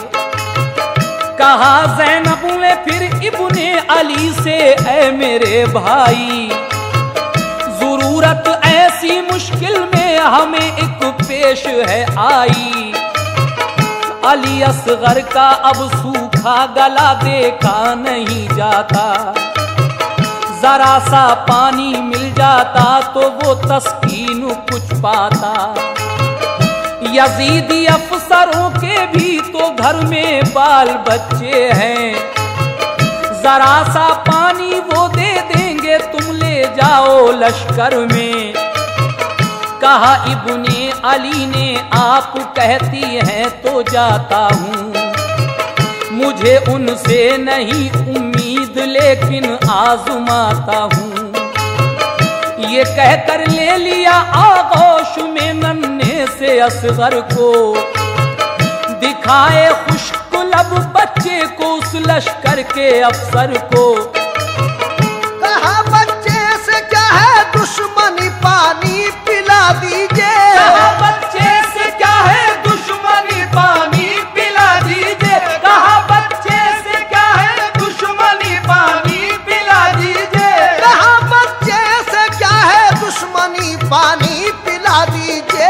कहा ज़ैनब ने फिर इब्ने अली से ऐ मेरे भाई, जरूरत ऐसी मुश्किल में हमें एक पेश है आई। अली असगर का अब सूखा गला देखा नहीं जाता, जरा सा पानी मिल जाता तो वो तस्कीन कुछ पाता। यजीदी अफसरों के भी तो घर में बाल बच्चे हैं, जरा सा पानी वो दे देंगे तुम ले जाओ लश्कर में। कहा इब्ने अली ने आप कहती हैं तो जाता हूँ, मुझे उनसे नहीं उम्मीद लेकिन आजमाता हूँ। ये कहकर ले लिया आगोश में नन्हे से असगर को, दिखाए खुश्क लब बच्चे को उस लश्कर के अफसर को। कहा बच्चे से क्या है दुश्मनी, पानी पिला दीजिए। कहा बच्चे से क्या है दुश्मनी, पानी पिला दीजिए। कहा बच्चे से क्या है दुश्मनी, पानी पिला दीजिए। कहा बच्चे से क्या है दुश्मनी, पानी पिला दीजिए।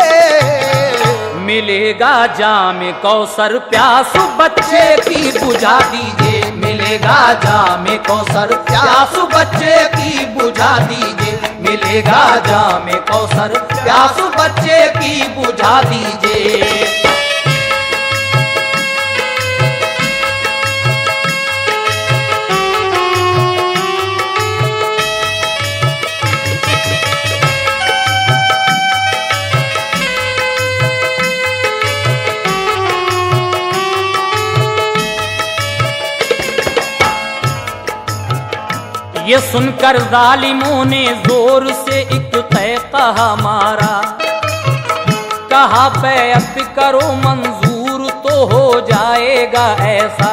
मिलेगा जाम कौसर प्यास बच्चे की बुझा दीजिए। मिलेगा जाम कौसर प्यास बच्चे की बुझा दीजिए। मिलेगा जाम कौसर प्यास बच्चे की बुझा दीजिए। ये सुनकर जालिमों ने जोर से एक तय कहा मारा, कहा बैअत करो मंजूर तो हो जाएगा ऐसा।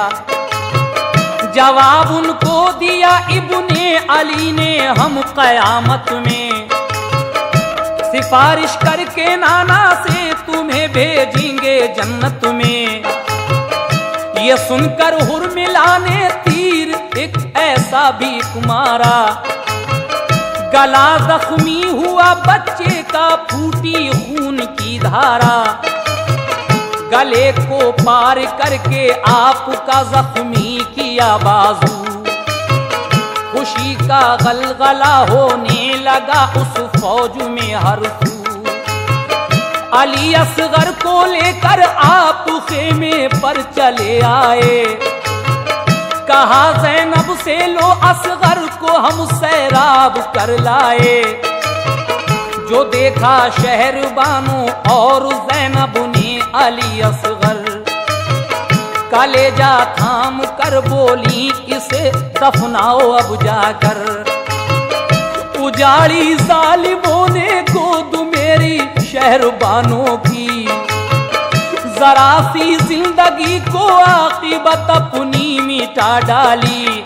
जवाब उनको दिया इब्ने अली ने, हम कयामत में सिफारिश करके नाना से तुम्हें भेजेंगे जन्नत में। ये सुनकर हुर्मिला ने तीर एक ऐसा भी मारा, गला जख्मी हुआ बच्चे का, फूटी खून की धारा। गले को पार करके आपका जख्मी किया बाजू, खुशी का गलगला होने लगा उस फौज में हर सू। अली असगर को लेकर आप खेमे पर चले आए, कहा ज़ैनब से लो असगर को हम सैराब कर लाए। जो देखा शहर बानो और ज़ैनब ने अली असगर, कलेजा थाम कर बोली इसे दफनाओ अब जाकर। उजाड़ी जालिमों ने गोद मेरी शहर बानो की, जरा सी जिंदगी को आकिबत अपनी मिटा डाली।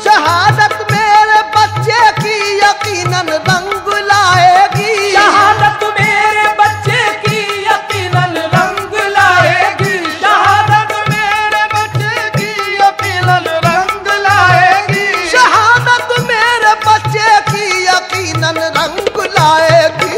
शहादत मेरे बच्चे की यकीनन रंग लाएगी। शहादत मेरे बच्चे की यकीनन रंग लाएगी। शहादत मेरे बच्चे की यकीनन रंग लाएगी। शहादत मेरे बच्चे की यकीनन रंग लाएगी।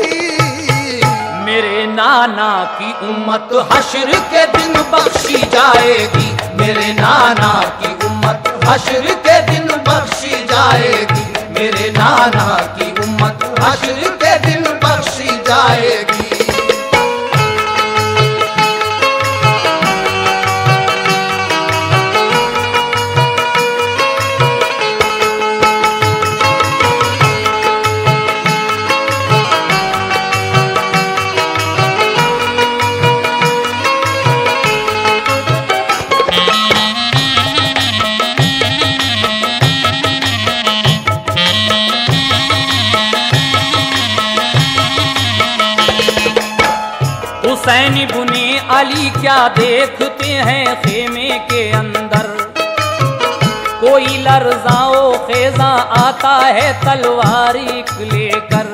मेरे नाना की उम्मत हश्र के दिन बख्शी जाएगी। मेरे नाना की उम्मत हश्र के दिन बख्शी जाएगी। मेरे नाना की उम्मत हश्र के दिन बख्शी जाएगी। हुसैन इब्ने अली क्या देखते हैं खेमे के अंदर, कोई लर्जाओ खेजा आता है तलवारी लेकर।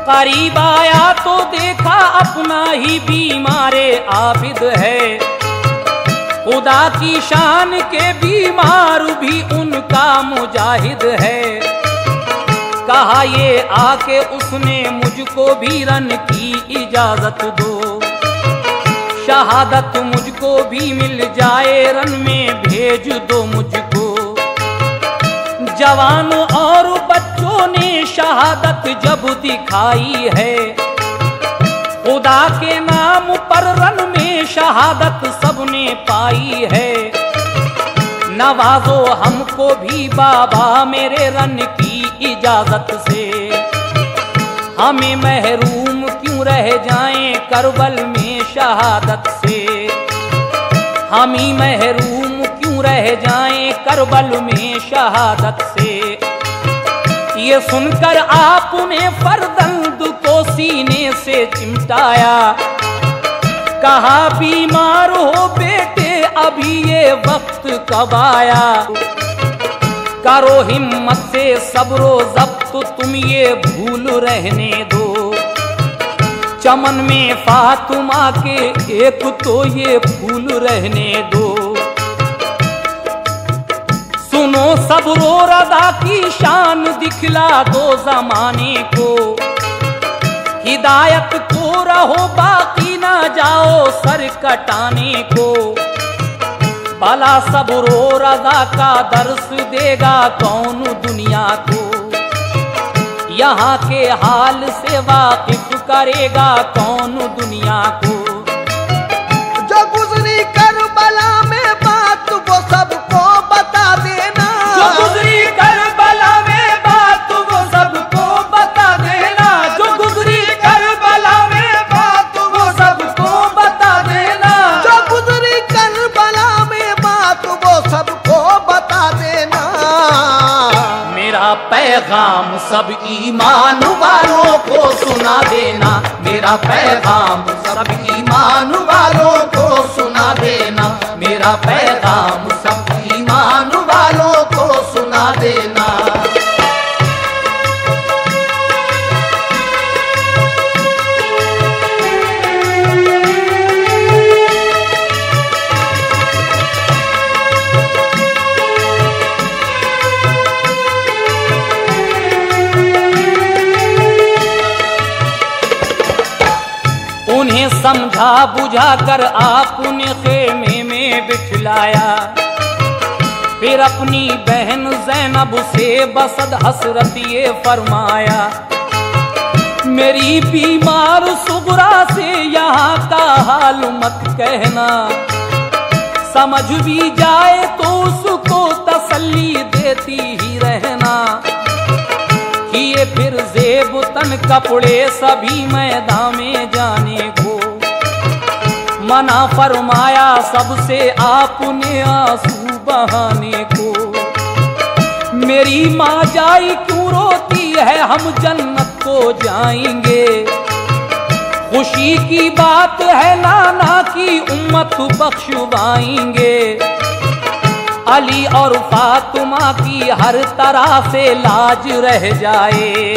करीब आया तो देखा अपना ही बीमारे आबिद है, खुदा की शान के बीमार भी उनका मुजाहिद है। कहा ये आके उसने मुझको भी रन की इजाजत दो, शहादत मुझको भी मिल जाए रन में भेज दो मुझको। जवानों और बच्चों ने शहादत जब दिखाई है, खुदा के नाम पर रन में शहादत सबने पाई है। नवाजो हमको भी बाबा मेरे रन की इजाजत से, हमें महरूम क्यों रह जाएं करबल में शहादत से। हम ही महरूम क्यों रह जाएं करबल में शहादत से। ये सुनकर आपने फरदंद को सीने से चिमटाया, कहा बीमार हो बेटे अभी ये वक्त कब आया, करो हिम्मत से सब्रो जब्त तुम ये भूल रहने दो, चमन में फातिमा के एक तो ये फूल रहने दो। सुनो सब्रो रदा की शान दिखला दो जमाने को, हिदायत को रहो बाकी ना जाओ सर कटाने को, भला सब्रो रदा का दर्स देगा कौन दुनिया को, यहाँ के हाल से वाकिफ करेगा कौन दुनिया को। जो गुजरी करबला में बात वो सबको बता देना, जो गुजरी करबला में बात वो सबको बता देना, जो गुजरी करबला में बात वो सबको बता देना, जो गुजरी करबला में बात वो सबको बता देना। मेरा पैगाम सब ईमान वालों को सुना देना, मेरा पैगाम सब ईमान वालों को सुना देना, मेरा पैगाम सब ईमान वालों को सुना देना। उन्हें समझा बुझा कर आपने खेमे में बिठलाया, फिर अपनी बहन ज़ैनब से बसद हसरत ये फरमाया, मेरी बीमार सुगरा से यहाँ का हाल मत कहना, समझ भी जाए तो उसको तसल्ली देती ही रहना, किए फिर जेब तन कपड़े सभी मैदान में जाने को, मना फरमाया सबसे आपने आंसू बहाने को। मेरी माँ जाई क्यों रोती है, हम जन्नत को जाएंगे, खुशी की बात है नाना की उम्मत बख्शवाएंगे, अली और फातिमा की हर तरह से लाज रह जाए,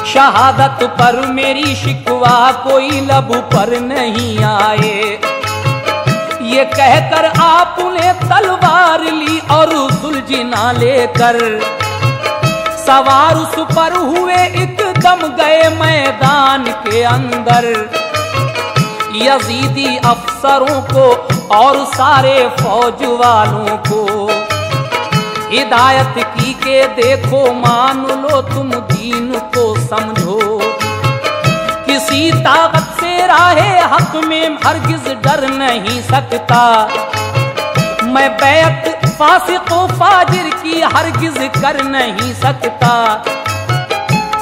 शहादत पर मेरी शिकवा कोई लब पर नहीं आए। ये कहकर आपने तलवार ली और सुलझना लेकर सवार उस पर हुए, एकदम गए मैदान के अंदर, यजीदी अफसरों को और सारे फौज वालों को हिदायत की के देखो मान लो तुम दीन को समझो, किसी ताकत से राहे हक में हरगिज डर नहीं सकता, मैं बैत फासिक व फाजिर की हरगिज कर नहीं सकता।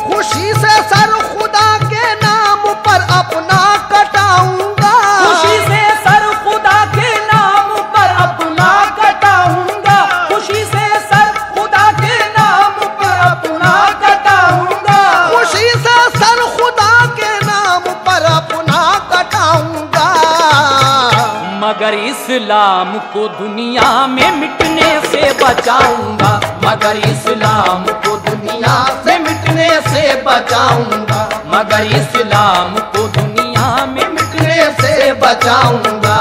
खुशी से सर खुदा के नाम पर अपना कटाऊंगा, खुशी से सर खुदा के नाम पर अपना कटाऊंगा, खुशी से सर खुदा के नाम पर अपना कटाऊंगा, खुशी से सर खुदा के नाम पर अपना कटाऊंगा। मगर इस्लाम को दुनिया में मिटने से बचाऊंगा, मगर इस्लाम को दुनिया से मिटने से बचाऊंगा, मगर इस्लाम को दुनिया में मिटने से बचाऊंगा।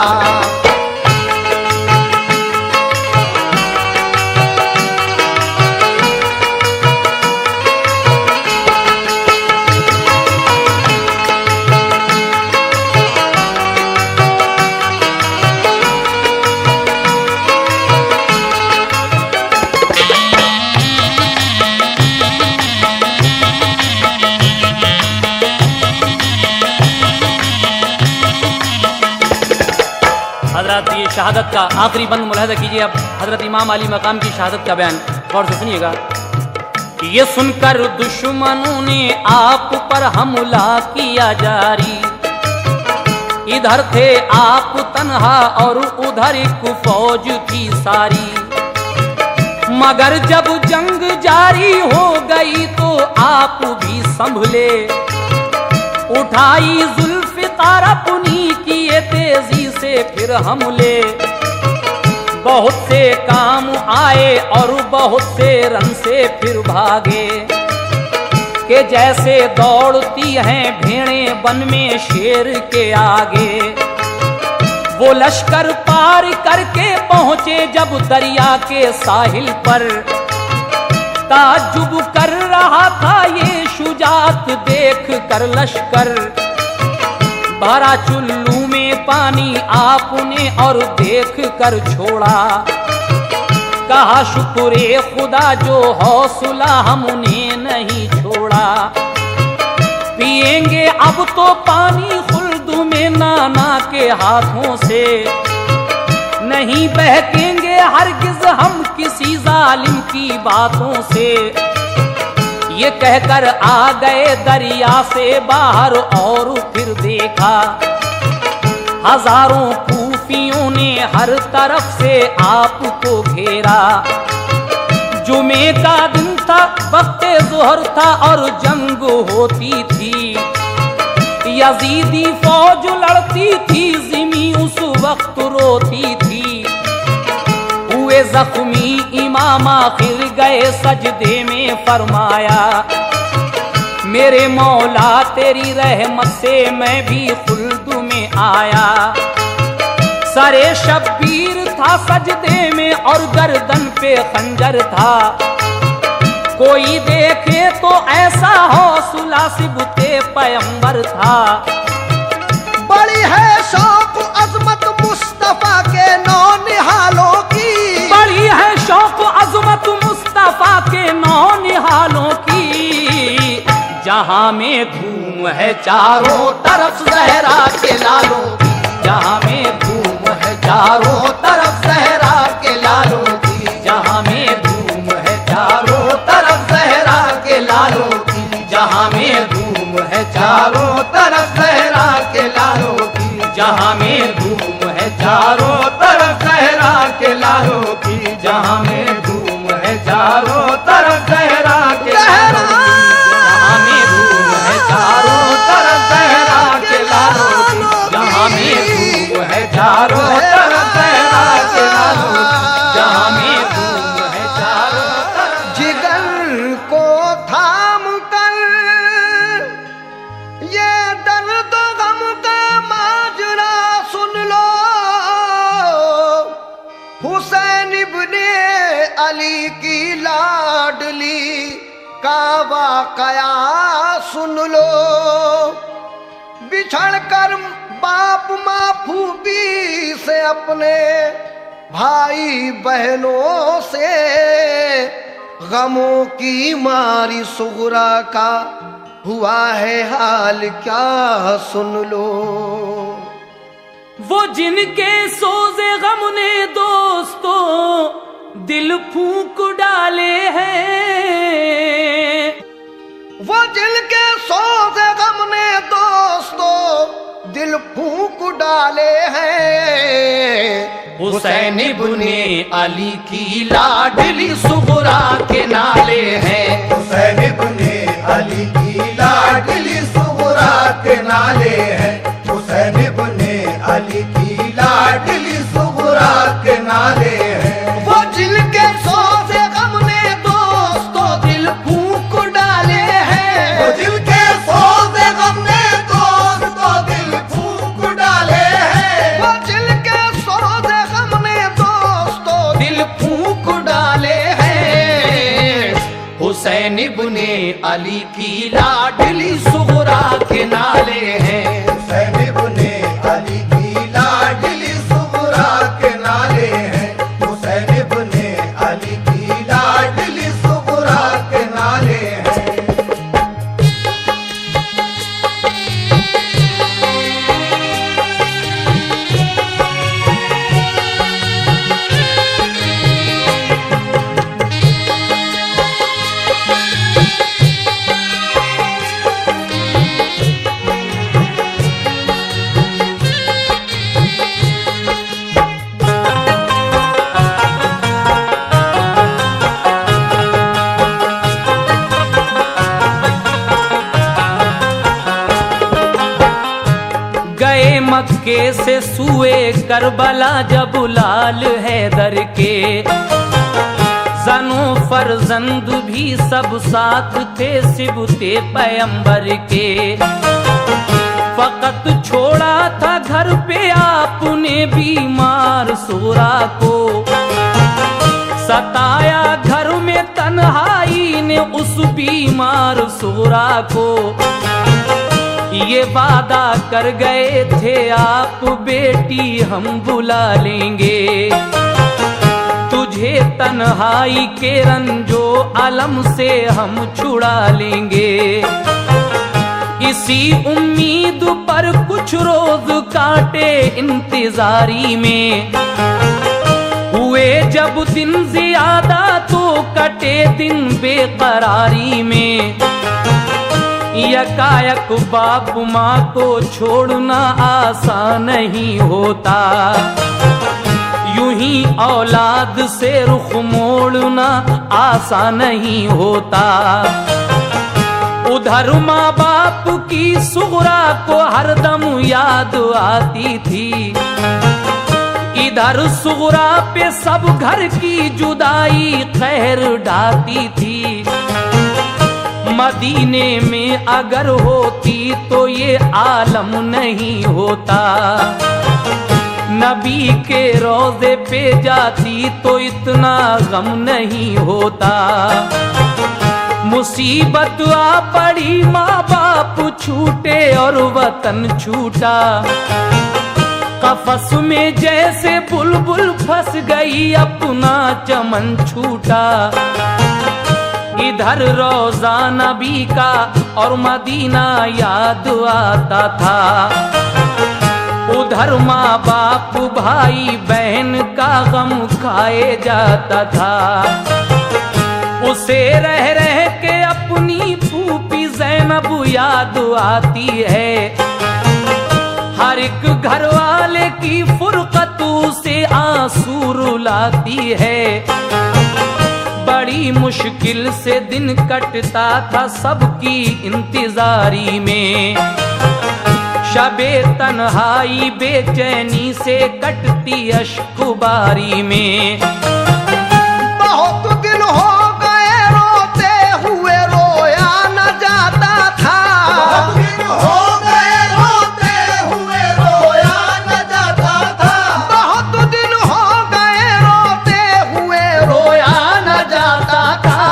हजरत ये शहादत का आखिरी बंद मुलाहिजा कीजिए। अब हजरत इमाम अली मकाम की शहादत का बयान गौर से सुनिएगा। ये सुनकर दुश्मनों ने आप पर हमला किया जारी, इधर थे आप तन्हा और उधर एक फौज थी सारी, मगर जब जंग जारी हो गई तो आप भी संभले, उठाई जुल्फ़िकार अपनी किए तेजी से फिर हमले। बहुत से काम आए और बहुत से रन से फिर भागे, कि जैसे दौड़ती हैं भेड़ें वन में शेर के आगे। वो लश्कर पार करके पहुंचे जब दरिया के साहिल पर, ताज्जुब कर रहा था ये शुजात देख कर लश्कर। भरा चुल्लू में पानी आपने और देख कर छोड़ा, कहा शुक्रे खुदा जो हौसला हमने नहीं छोड़ा। पिएंगे अब तो पानी खुल्द में नाना के हाथों से, नहीं बहकेंगे हरगिज हम किसी जालिम की बातों से। ये कहकर आ गए दरिया से बाहर और फिर देखा, हजारों कूफियों ने हर तरफ से आपको घेरा। जुमे का दिन था, वक्ते ज़ोहर था और जंग होती थी। यजीदी फौज लड़ती थी, ज़िमी उस वक्त रोती थी। हुए जख्मी इमाम आखिर गए सजदे में, फरमाया मेरे मौला तेरी रहमत से मैं भी खुल्द में आया। सरे शब्बीर था सजदे में और गर्दन पे खंजर था। कोई देखे तो ऐसा हौसला सिबते पैगंबर था। बड़ी है शौक अजमत मुस्तफा के नौनिहालों की, बड़ी है शौक अजमत मुस्तफा के नौनिहालों की। जहां में धूम है चारों तरफ ज़हरा के लालों की, जहां में धूम है चारों तरफ ज़हरा के लालों की। जहां में धूम है चारों तरफ ज़हरा के लालों की। जहां में धूम है चारों तरफ ज़हरा के लालों की। जहां में धूम है चारों तरफ ज़हरा के लालों की। जहां में धूम है चारों तरफ ज़हरा के लालों की। जहां में धूम है चारों तरफ ज़हरा के लालों की। जहां में धूम है चारों तरफ ज़हरा के लालों की। जहां में धूम है चारों तरफ। जिगर को थाम कर ये दर्द गम का माजरा सुन लो, हुसैन इब्ने अली की लाडली का वाकया सुन लो। बिछड़ कर बाप माँ फूफी से, अपने भाई बहनों से, गमों की मारी सुगरा का हुआ है हाल क्या सुन लो। वो जिनके सोज़े गम ने दोस्तों दिल फूंक डाले हैं, वो जिनके सोज़े गम ने दोस्तों दिल फूंक डाले हैं। हुसैन इब्ने अली की लाडली सुगरा के नाले हैं। हुसैन इब्ने अली की लाडली सुगरा के नाले हैं। हुसैन इब्ने अली की लाडली सुगरा के नाले हैं। वो जिनके सोज़े गम ने दोस्तों दिल फूंक डाले हैं। वो जिनके सोज़े गम ने दोस्तों दिल फूंक डाले हैं। वो जिनके सोज़े गम ने दोस्तों दिल फूंक डाले हैं। हुसैन इब्ने अली की लाडली सुगरा के नाले हैं। हुसैन इब्ने अली की लाडली सुगरा के नाले हैं। हुसैन इब्ने अली की लाडली सुगरा के नाले हैं। मक्के से सुए करबला जब लाल हैदर के, जनो फरजंद भी सब साथ थे सिबते पैगंबर के। फकत छोड़ा था घर पे आपने बीमार सूरा को, सताया घर में तन्हाई ने उस बीमार सूरा को। ये वादा कर गए थे आप बेटी हम बुला लेंगे, तुझे तन्हाई के रंजो अलम से हम छुड़ा लेंगे। इसी उम्मीद पर कुछ रोज काटे इंतजारी में, हुए जब दिन ज्यादा तो कटे दिन बेकरारी में। यकायक बाप माँ को छोड़ना आसान नहीं होता, यूं ही औलाद से रुख मोड़ना आसान नहीं होता। उधर माँ बाप की सुगरा को हरदम याद आती थी, इधर सुगरा पे सब घर की जुदाई कहर ढाती थी। मदीने में अगर होती तो ये आलम नहीं होता, नबी के रोजे पे जाती तो इतना गम नहीं होता। मुसीबत आ पड़ी माँ बाप छूटे और वतन छूटा, कफस में जैसे बुलबुल फंस गई अपना चमन छूटा। इधर रोजा नबी का और मदीना याद आता था, उधर माँ बाप भाई बहन का गम खाए जाता था। उसे रह रह के अपनी फूफी ज़ैनब याद आती है, हर एक घर वाले की फुरकतों से आंसू रुलाती है। बड़ी मुश्किल से दिन कटता था सबकी इंतजारी में, शबे तन्हाई बेचैनी से कटती अश्कबारी में। बहुत दिन हो गए रोते हुए रोया न जाता था, बहुत दिन हो गए रोते हुए रोया न जाता था, बहुत दिन हो गए रोते हुए रोया न जाता था।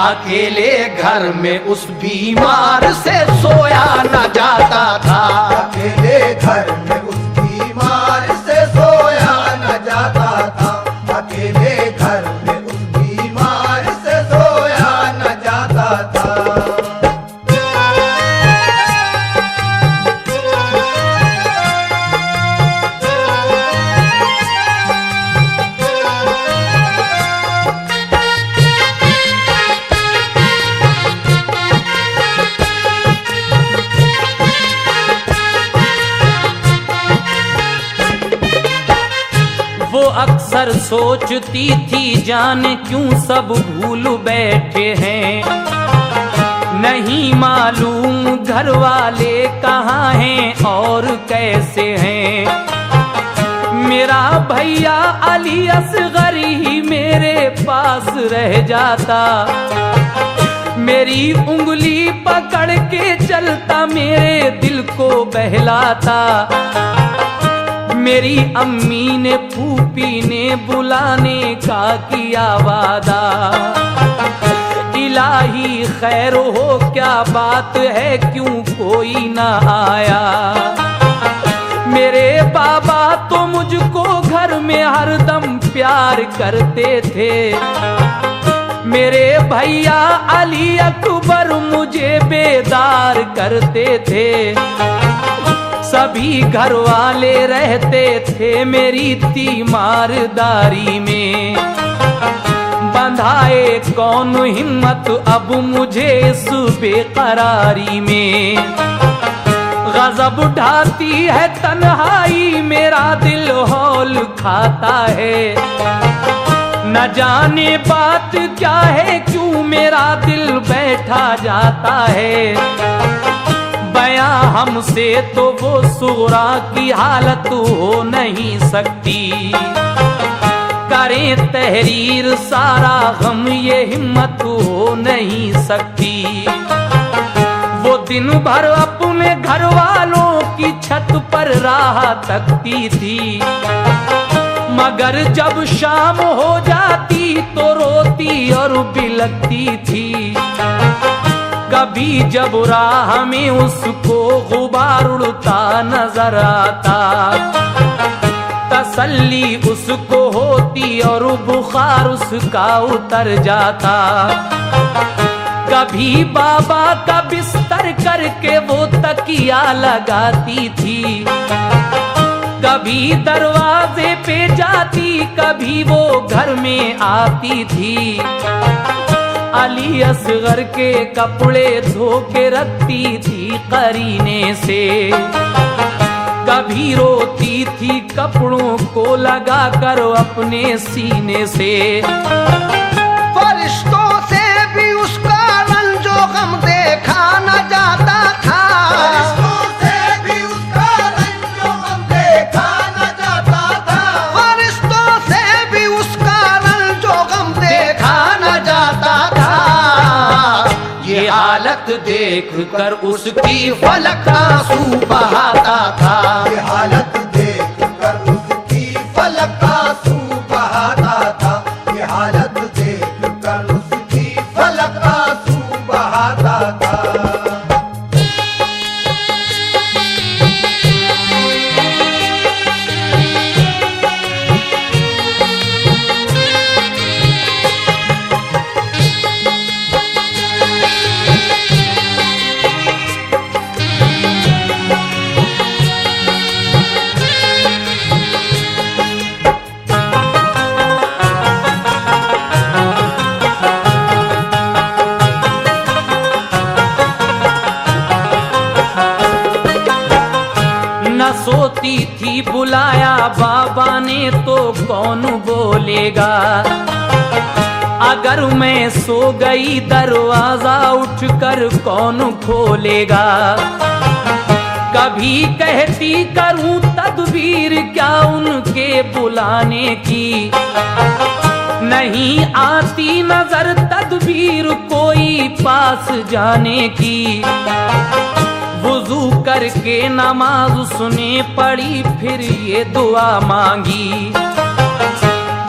अकेले घर में उस बीमार से सोया न जाता था, अकेले घर में उस बीमार से सोया न जाता था, अकेले घर में उस बीमार से सोया न जाता था। वो अक्सर सोचती थी जाने क्यों सब भूल बैठे हैं, नहीं मालूम घर वाले कहाँ हैं और कैसे हैं। मेरा भैया अली असगर ही मेरे पास रह जाता, मेरी उंगली पकड़ के चलता मेरे दिल को बहलाता। मेरी अम्मी ने फूफी ने बुलाने का किया वादा, इलाही खैर हो क्या बात है क्यों कोई ना आया। मेरे बाबा तो मुझको घर में हरदम प्यार करते थे, मेरे भैया अली अकबर मुझे बेदार करते थे। सभी घर वाले रहते थे मेरी तीमारदारी में, बंधाए कौन हिम्मत अब मुझे इस बेकरारी में। गजब उठाती है तन्हाई मेरा दिल हौल खाता है, न जाने बात क्या है क्यों मेरा दिल बैठा जाता है। बयां हमसे तो वो सुगरा की हालत हो नहीं सकती। करें तहरीर सारा गम ये हिम्मत हो नहीं सकती। वो दिन भर अपने घर वालों की छत पर राह तकती थी, मगर जब शाम हो जाती तो रोती और बिलखती थी। कभी जब राह में उसको गुबार उड़ता नजर आता, तसल्ली उसको होती और बुखार उसका उतर जाता। कभी बाबा का बिस्तर करके वो तकिया लगाती थी, कभी दरवाजे पे जाती, कभी वो घर में आती थी। अली असगर के कपड़े धो के रखती थी करीने से, कभी रोती थी कपड़ों को लगा कर अपने सीने से। फरिश्तों से भी उसका रंजो गम देखा न जाता था, फरिश्तों से भी उसका रंजो गम देखा न जाता था, फरिश्तों से भी उसका रंजो गम देखा न जाता था। ये हालत देख कर उसकी फलक आंसू बहाता था। ये हालत देख कर उसकी फलक आंसू बहाता था। ये हालत देख कर उसकी फलक आंसू बहाता था। सोती थी बुलाया बाबा ने तो कौन बोलेगा, अगर मैं सो गई दरवाजा उठकर कौन खोलेगा। कभी कहती करूं तदबीर क्या उनके बुलाने की, नहीं आती नजर तदबीर कोई पास जाने की। वुजू करके नमाज सुने पड़ी फिर ये दुआ मांगी,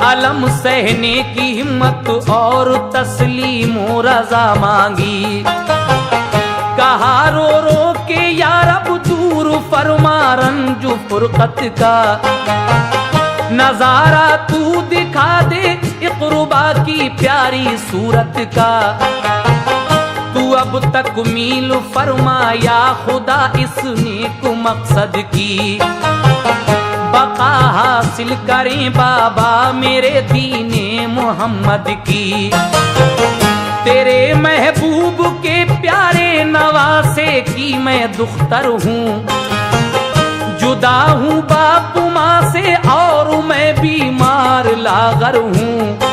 अलम सहने की हिम्मत और तस्लीम रजा मांगी। कहा रो रो के या रब दूर फरमा रंजु फुरकत का, नजारा तू दिखा दे इक़रुबा की प्यारी सूरत का। तू अब तक मील फरमाया खुदा इस नेक मकसद की, बका हासिल करें बाबा मेरे दीने मोहम्मद की। तेरे महबूब के प्यारे नवासे की मैं दुख्तर हूँ, जुदा हूँ बाप माँ से और मैं बीमार लागर हूँ।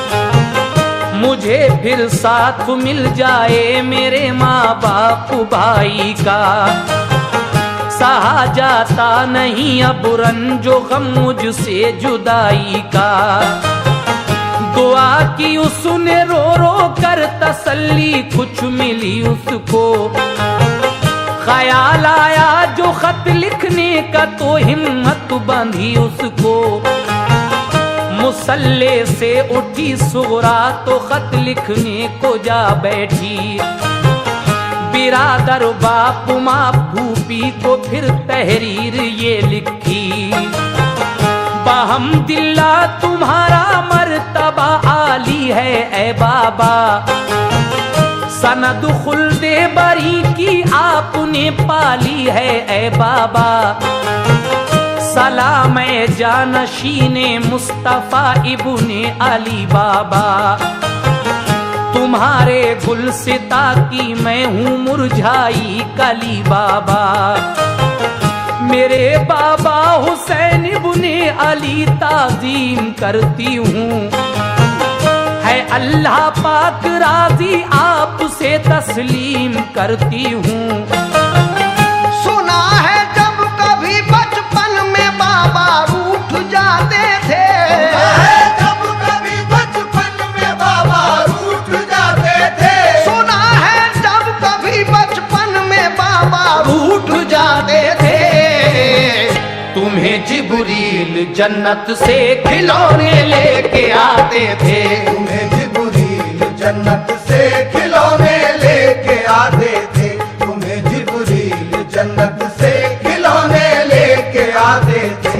मुझे फिर साथ मिल जाए मेरे माँ बाप भाई का, सहा जाता नहीं अब रंजो गम मुझसे जुदाई का। दुआ की उसने रो रो कर तसल्ली कुछ मिली उसको, ख्याल आया जो खत लिखने का तो हिम्मत बंधी उसको। मुसल्ले से उठी सुगरा तो खत लिखने को जा बैठी, बिरादर बाप माँ फूफी को फिर तहरीर ये लिखी। बहम्दिल्ला तुम्हारा मर्तबा आली है ए बाबा, सनद खुल्दे बरी की आपने पाली है ए बाबा। सलाम जानशीने मुस्तफा इब्ने अली बाबा, तुम्हारे गुलसिता की मैं हूँ मुरझाई कली बाबा। मेरे बाबा हुसैन इब्ने अली ताजीम करती हूँ, है अल्लाह पाक राजी आपसे तस्लीम करती हूँ। तुम्हें जिब्रील जन्नत से खिलौने लेके आते थे। तुम्हें जिब्रील जन्नत से खिलौने लेके आते थे। तुम्हें जिब्रील जन्नत से खिलौने लेके आते थे।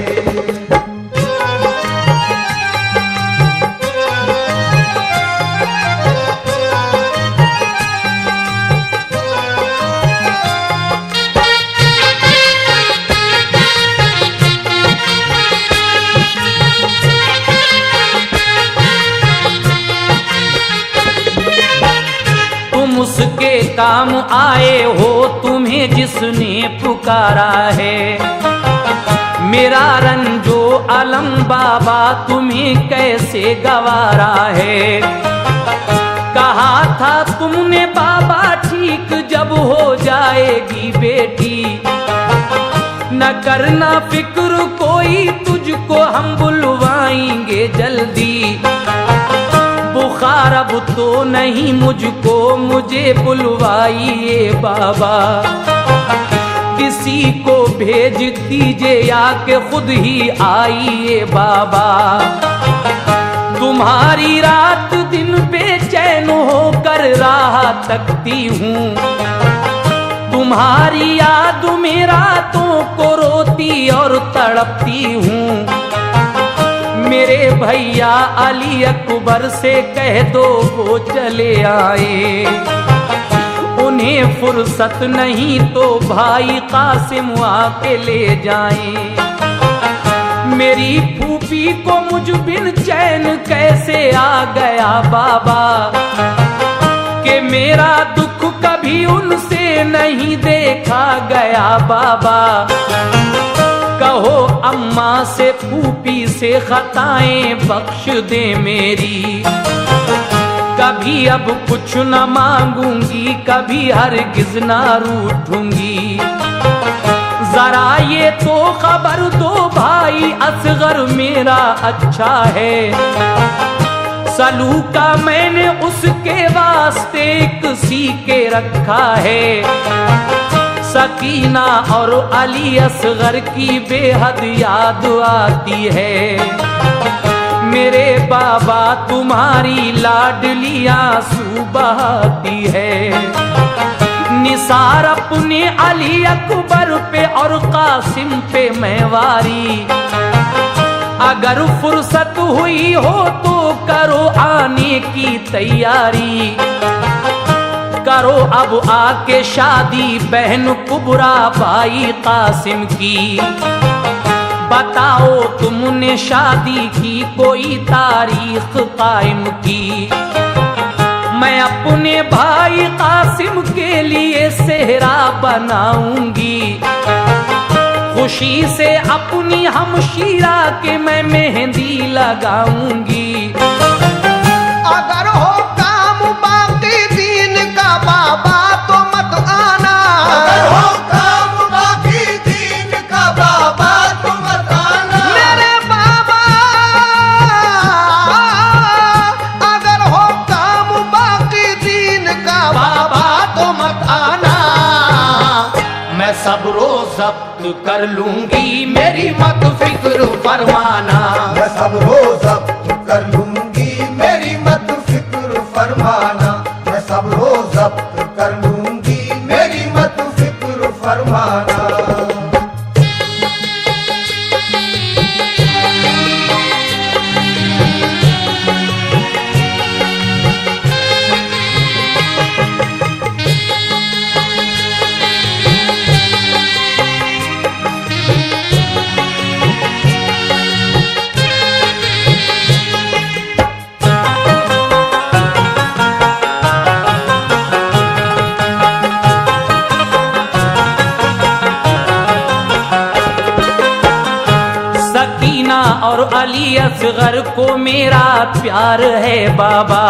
उसके काम आए हो तुम्हें जिसने पुकारा है। मेरा रंजो अलम बाबा तुम्हें कैसे गवारा है। कहा था तुमने बाबा ठीक जब हो जाएगी बेटी, न करना फिक्र कोई तुझको हम बुलवाएंगे जल्दी। बुखार अब तो नहीं मुझको, मुझे बुलवाइए बाबा। किसी को भेज दीजिए या के खुद ही आइए बाबा। तुम्हारी रात दिन बेचैन होकर राह तकती हूँ। तुम्हारी याद में रातों को रोती और तड़पती हूँ। मेरे भैया अली अकबर से कह दो वो चले आए। उन्हें फुर्सत नहीं तो भाई कासिम आके ले जाएं। मेरी फूफी को मुझ बिन चैन कैसे आ गया बाबा, कि मेरा दुख कभी उनसे नहीं देखा गया बाबा। कहो अम्मा से फूफी से खताएं बख्श दे मेरी। कभी अब कुछ न मांगूंगी, कभी हरगिज ना रूठूंगी। जरा ये तो खबर दो भाई असगर मेरा अच्छा है। सलूका मैंने उसके वास्ते एक सी के रखा है। सकीना और अली असगर की बेहद याद आती है। मेरे बाबा तुम्हारी लाडली आंसू बहाती है। निसार अपने अली अकबर पे और कासिम पे मैवारी। अगर फुर्सत हुई हो तो करो आने की तैयारी। करो अब आके शादी बहन कुबरा भाई कासिम की। बताओ तुमने शादी की कोई तारीख कायम की। मैं अपने भाई कासिम के लिए सेहरा बनाऊंगी। खुशी से अपनी हमशीरा के मैं मेहंदी लगाऊंगी। अगर हो काम बाकी दीन का बाबा तो मत आना। अगर हो काम बाकी दीन का बाबा तो मत आना। मेरे बाबा अगर हो काम बाकी दीन का बाबा तो मत आना। मैं सब्रो जब्त कर लूंगी मेरी मत फिक्र फरमाना। मैं सब रोज जब्त कर लूंगी मेरी मत फिक्र फरमाना। मैं सब रोज जब्त कर लूंगी मेरी मत फिक्र फरमाना। और अली असगर को मेरा प्यार है बाबा।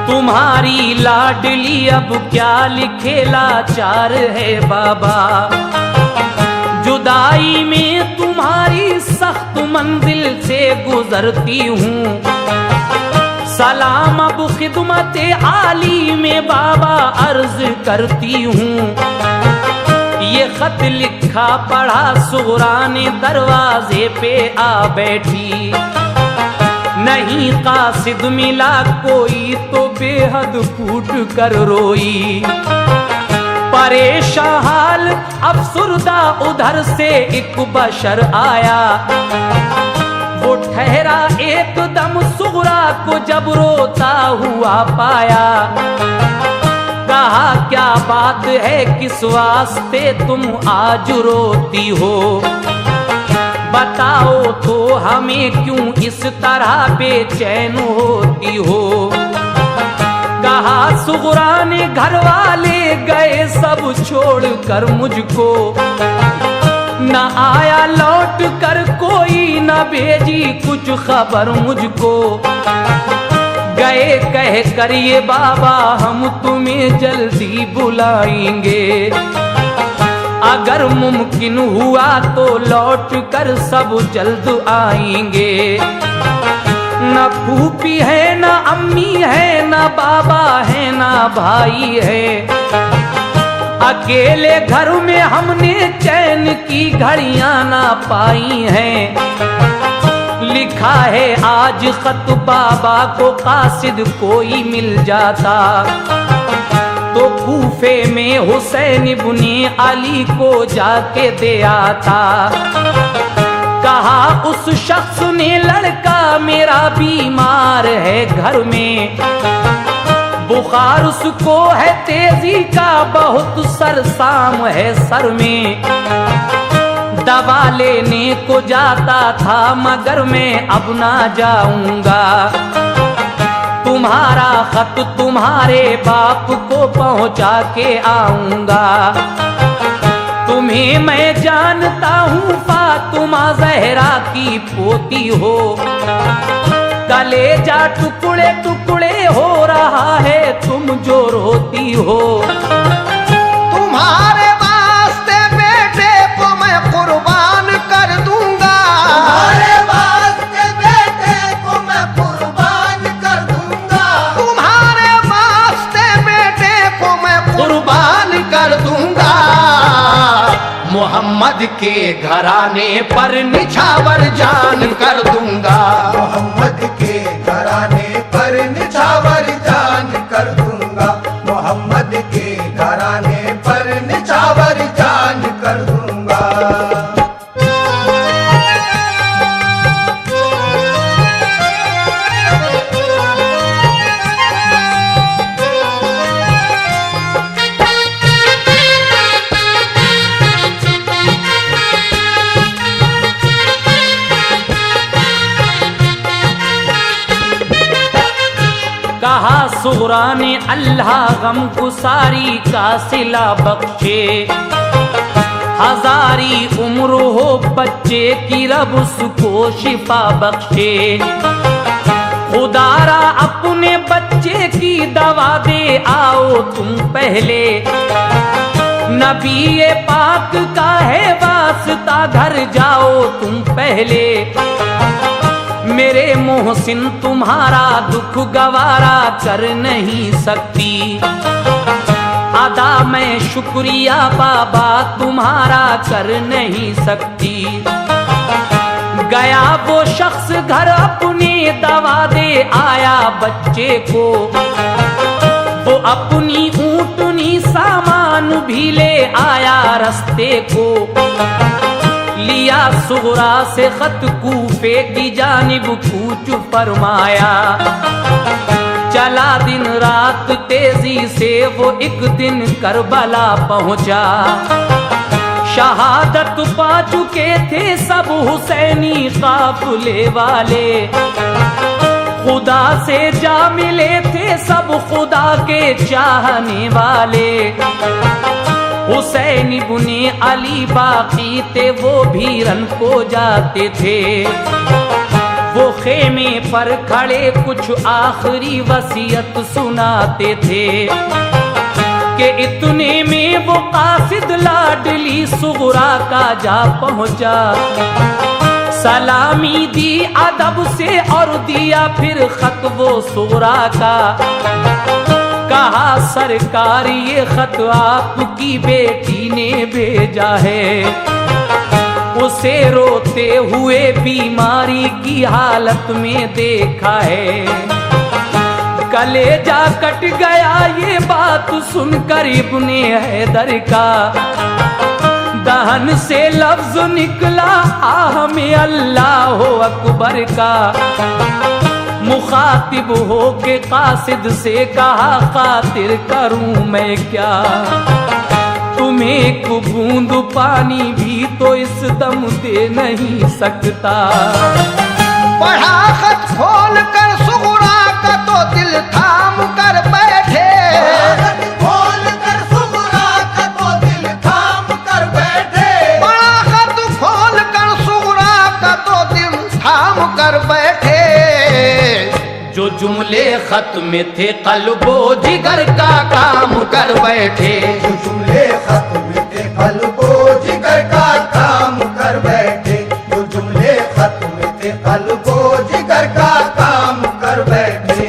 तुम्हारी लाडली अब क्या लिखे लाचार है बाबा। जुदाई में तुम्हारी सख्त मंजिल से गुजरती हूँ। सलाम अब खिदमत आली में बाबा अर्ज करती हूँ। ये खत लिख लिखा पढ़ा सुगरा ने दरवाजे पे आ बैठी। नहीं कासिद मिला कोई तो बेहद फूट कर रोई। परेशान हाल अफसुर्दा उधर से एक बशर आया। वो ठहरा एकदम सुगरा को जब रोता हुआ पाया। कहा क्या बात है किस वास्ते तुम आज रोती हो, बताओ तो हमें क्यों इस तरह बेचैन होती हो। कहा सुगरा ने घर वाले गए सब छोड़कर मुझको, न आया लौट कर कोई न भेजी कुछ खबर मुझको। गए कह कर ये बाबा हम तुम्हें जल्दी बुलाएंगे, अगर मुमकिन हुआ तो लौट कर सब जल्द आएंगे। न फूफी है न अम्मी है न बाबा है न भाई है, अकेले घर में हमने चैन की घड़ियां ना पाई हैं। लिखा है आज खत बाबा को कासिद कोई मिल जाता, तो कूफे में हुसैन इब्ने अली को जाके दे आता। कहा उस शख्स ने लड़का मेरा बीमार है घर में, बुखार उसको है तेजी का बहुत सरसाम है सर में। दवा लेने को जाता था मगर मैं अब ना जाऊंगा, तुम्हारा खत तुम्हारे बाप को पहुंचा के आऊंगा। तुम्हें मैं जानता हूँ फातिमा ज़हरा की पोती हो, कलेजा टुकड़े टुकड़े हो रहा है तुम जो रोती हो। तुम्हारे वास्ते बेटे को मैं कुर्बान कर दूंगा, तुम्हारे वास्ते बेटे को मैं कुर्बान कर दूंगा, तुम्हारे वास्ते बेटे को मैं कुर्बान कर दूंगा। मोहम्मद के घराने पर निछावर जान कर दूंगा, मोहम्मद के घराने पर निछावर जान कर दूंगा, मोहम्मद के घराने पर निछावर जान कर दूंगा। कहा सुगरा ने अल्लाह गम गुसारी का सिला बख्शे, हजारी उम्र हो बच्चे की रब उसको शिफा बख्शे। खुदारा अपने बच्चे की दवा दे आओ तुम पहले, नबी पाक का है वास्ता घर जाओ तुम पहले। मेरे मोहसिन तुम्हारा दुख गवारा कर नहीं सकती, अदा मैं शुक्रिया बाबा तुम्हारा कर नहीं सकती। गया वो शख्स घर अपने दवा दे आया बच्चे को, वो अपनी ऊँटनी सामान भी ले आया रस्ते को। लिया सुगरा से खत कूफे की जानिब कूच फरमाया, चला दिन रात तेजी से वो एक दिन करबला पहुंचा। शहादत पा चुके थे सब हुसैनी काफिले वाले, खुदा से जा मिले थे सब खुदा के चाहने वाले। हुसैन इब्ने अली बाकी थे वो भी रन को जाते थे, वो खेमे पर खड़े कुछ आखिरी वसीयत सुनाते थे कि इतने में वो कासिद लाडली सुगरा का जा पहुंचा। सलामी दी अदब से और दिया फिर खत वो सुगरा का, कहा सरकार ये खत आपकी बेटी ने भेजा है, उसे रोते हुए बीमारी की हालत में देखा है। कलेजा कट गया ये बात सुनकर इब्ने हैदर का, दहन से लफ्ज निकला आह में अल्लाह अकबर का। मुखातिब हो के कासिद से कहा खातिर करूं मैं क्या, तुम्हें एक बूंद पानी भी तो इस दम दे नहीं सकता। पढ़ा खत खोल कर सुगरा का तो दिल थाम कर बैठे, खोल कर सुगरा का तो दिल थाम कर बैठे। पढ़ा खत खोल कर सुगरा का तो दिल थाम कर बैठे। जो जुमले खत में थे कल्बो जिगर का काम कर बैठे, जो जुमले खत में थे कल्बो जिगर का काम कर बैठे। जो जुमले खत में थे कल्बो जिगर का काम कर बैठे।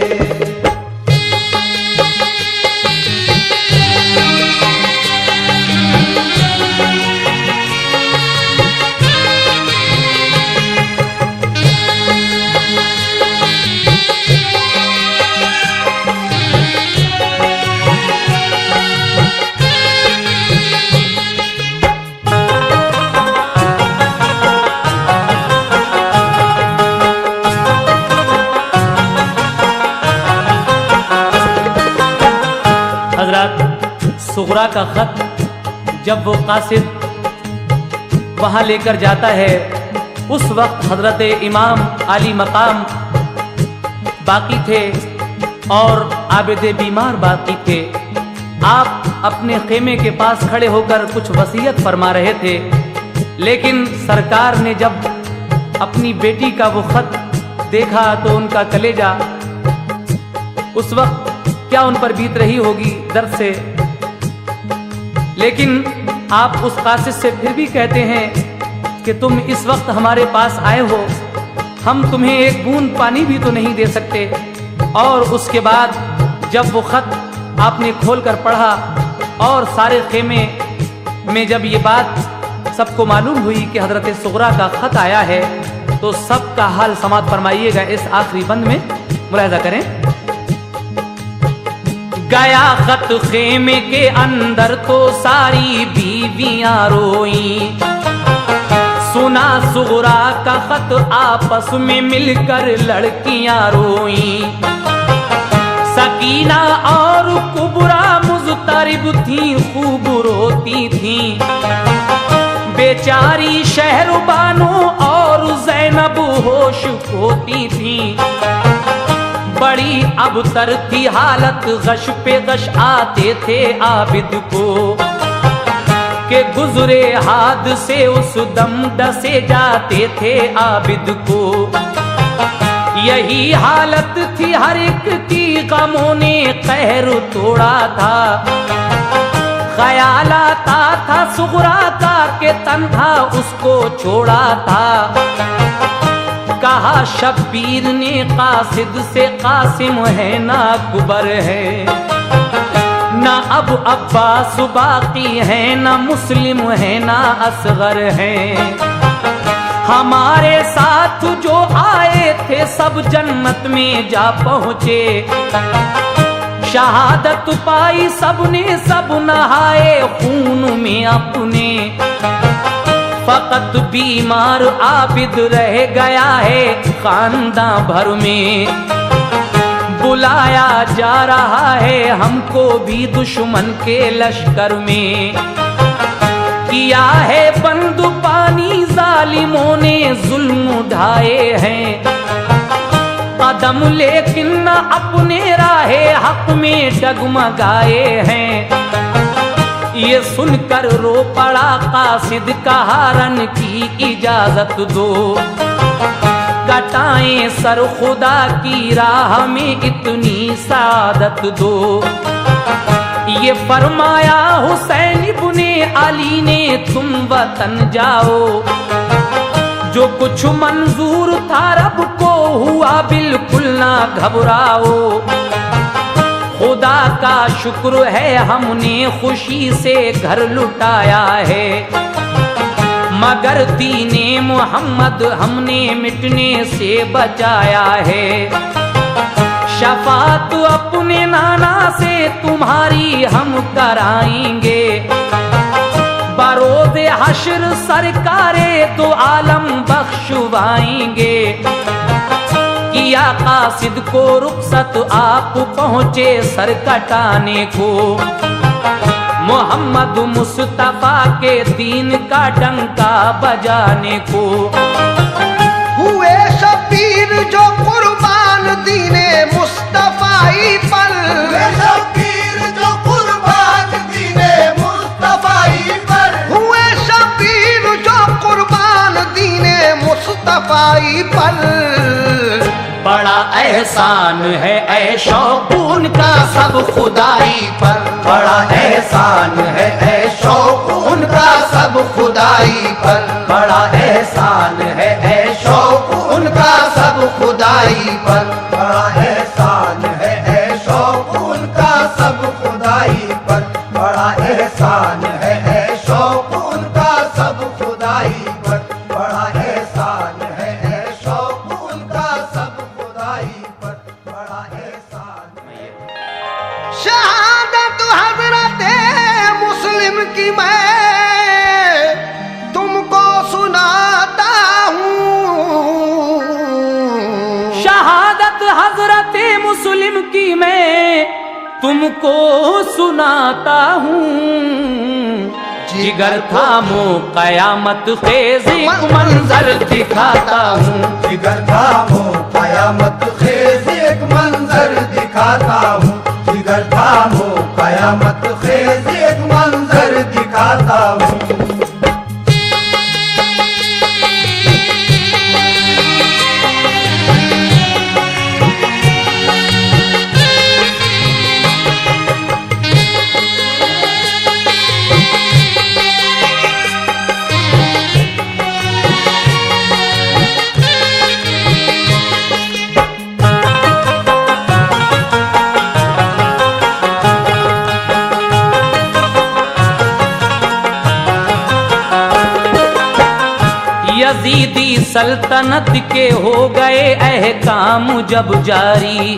सुगरा का खत जब वो कासिद वहां लेकर जाता है, उस वक्त हजरत इमाम आली मकाम बाकी थे और आबिद बीमार बाकी थे। आप अपने खेमे के पास खड़े होकर कुछ वसीयत फरमा रहे थे, लेकिन सरकार ने जब अपनी बेटी का वो खत देखा तो उनका कलेजा उस वक्त क्या उन पर बीत रही होगी दर्द से। लेकिन आप उस कासिद से फिर भी कहते हैं कि तुम इस वक्त हमारे पास आए हो, हम तुम्हें एक बूंद पानी भी तो नहीं दे सकते। और उसके बाद जब वो खत आपने खोलकर पढ़ा और सारे खेमे में जब ये बात सबको मालूम हुई कि हजरत सुगरा का खत आया है, तो सबका हाल समात फरमाइएगा इस आखिरी बंद में, मुलाहिजा करें। गया खत खेमे के अंदर तो सारी बीवियां रोई, सुना सुगरा का खत आपस में मिलकर लड़कियां रोई। सकीना और कुबरा मुज़तरिब थी, खूब रोती थी। बेचारी शहरबानो और ज़ैनब होश खोती थी। बड़ी अबतर थी हालत, गश पे गश आते थे आबिद को, के गुजरे हाथ से उस दम डसे जाते थे आबिद को। यही हालत थी हर एक की, गमों ने कहर तोड़ा था। ख्याल आता था सुगरा का के तन्हा उसको छोड़ा था। कहा शब्बीर ने कासिद से, कासिम है ना कुबर है, ना अब अब्बास बाकी है, ना मुस्लिम है, ना असगर है। हमारे साथ जो आए थे सब जन्नत में जा पहुँचे। शहादत पाई सबने, सब नहाए खून में अपने। फकत बीमार आबिद रह गया है खानदां भर में। बुलाया जा रहा है हमको भी दुश्मन के लश्कर में। किया है बंद पानी जालिमों ने जुल्म उठाए हैं। कदम लेकिन न अपने राहे हक में डगमगाए हैं। ये सुनकर रो पड़ा कासिद, कहा रन की इजाजत दो। कटाएं सर खुदा की राह में इतनी सादत दो। ये फरमाया हुसैन इब्ने अली ने तुम वतन जाओ। जो कुछ मंजूर था रब को हुआ बिल्कुल ना घबराओ। खुदा का शुक्र है हमने खुशी से घर लुटाया है, मगर दीने मोहम्मद हमने मिटने से बचाया है। शफात अपने नाना से तुम्हारी हम कराएंगे, बरोज़े हश्र सरकारे दो आलम बख्शवाएंगे। किया कासिद को रुखसत आप पहुँचे सर कटाने को, मोहम्मद मुस्तफा के दीन का डंका बजाने को। हुए शबीर जो कुर्बान दीने मुस्तफाई पर, शबीर जो कुर्बान दीने मुस्तफाई पर, हुए शबीर जो कुर्बान दीने मुस्तफाई पर। बड़ा एहसान है ऐ शौक उनका सब खुदाई पर, बड़ा एहसान है ऐ शौक उनका सब खुदाई पर, बड़ा एहसान है ऐ शौक उनका सब खुदाई पर। बड़ा एहसान है ऐ शौक उनका सब खुदाई पर, बड़ा एहसान है ऐ शौक उनका सब खुदाई पर, बड़ा एहसान है ऐ शौक उनका सब खुदाई पर, बड़ा एहसान है। शहादत हजरत मुस्लिम की मैं तुमको सुनाता हूँ, शहादत हजरत मुस्लिम की मैं तुमको सुनाता हूँ। जिगर थामो कयामत खेज एक मंजर दिखाता हूँ, जिगर थामो कयामत खेज एक मंजर दिखाता हूँ, जिगर थामो कयामत खेज एक मंजर दिखाता हूँ। यजीदी सल्तनत के हो गए अहकाम जब जारी,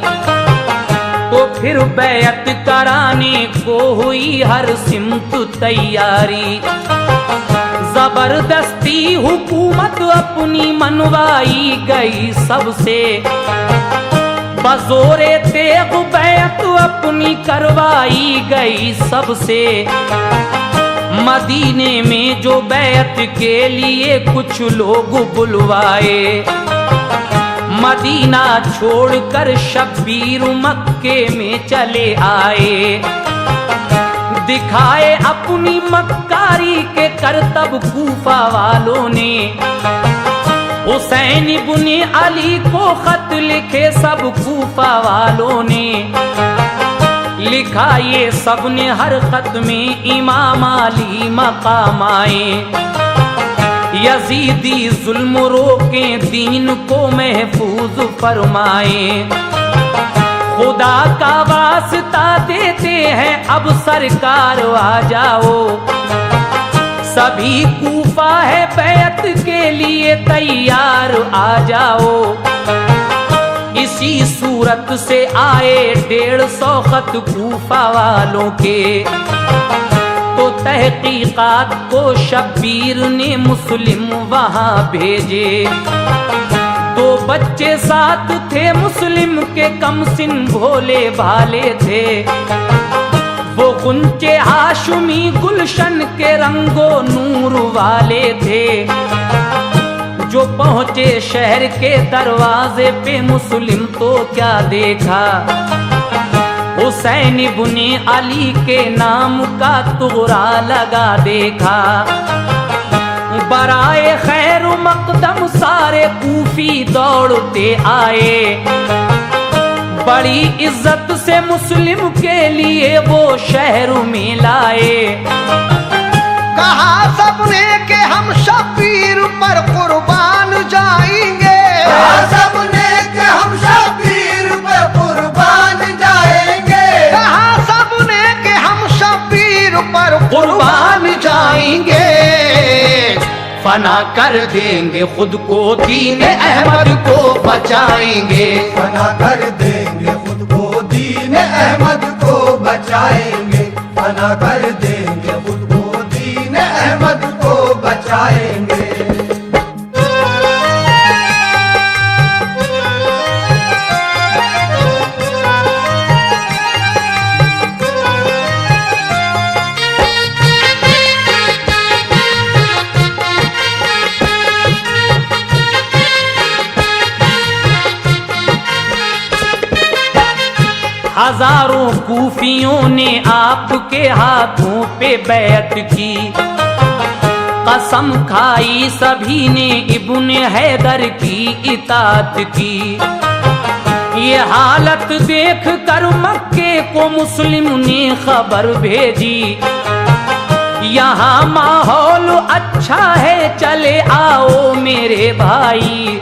तो फिर बैत कराने को हुई हर सिमत तैयारी। जबरदस्ती हुकूमत अपनी मनवाई गई सबसे, बजोरे तेग बैत अपनी करवाई गई सबसे। मदीने में जो बैत के लिए कुछ लोग बुलवाए, मदीना छोड़कर शब्बीर मक्के में चले आए। दिखाए अपनी मक्कारी के करतब कूफा वालों ने, हुसैन इब्ने अली को खत लिखे सब कूफा वालों ने। लिखा ये सब ने हर खत में इमाम अली मकाम आए। यजीदी जुल्म रोके दीन को महफूज फरमाए। खुदा का वास्ता देते हैं अब सरकार आ जाओ, सभी कूफा है बैत के लिए तैयार आ जाओ। इसी सूरत से आए 150 खत कूफा वालों के, तो तहकीकात को शब्बीर ने मुस्लिम वहां भेजे। 2 बच्चे साथ थे मुस्लिम के, कमसिन भोले भाले थे। वो गुंचे हाशमी गुलशन के रंगो नूर वाले थे। जो पहुंचे शहर के दरवाजे पे मुस्लिम तो क्या देखा, हुसैन इब्ने अली के नाम का तुगरा लगा देखा। बराए खैर मकदम सारे कूफी दौड़ते आए। बड़ी इज्जत से मुस्लिम के लिए वो शहर में लाए। कहा सबने के हम शब्बीर पर कुर्बान जाएंगे, कहा सबने के हम शब्बीर पर कुर्बान जाएंगे, कहा फना कर देंगे खुद को, दीन अहमद को बचाएंगे। फना कर देंगे खुद को, दीन अहमद को बचाएंगे। फना कर देंगे खुद को, दीन अहमद को बचाएंगे। हजारों कूफियों ने आपके हाथों पे बैत की, कसम खाई सभी ने इब्ने हैदर की इताअत की। ये हालत देख कर मक्के को मुस्लिम ने खबर भेजी, यहाँ माहौल अच्छा है चले आओ मेरे भाई।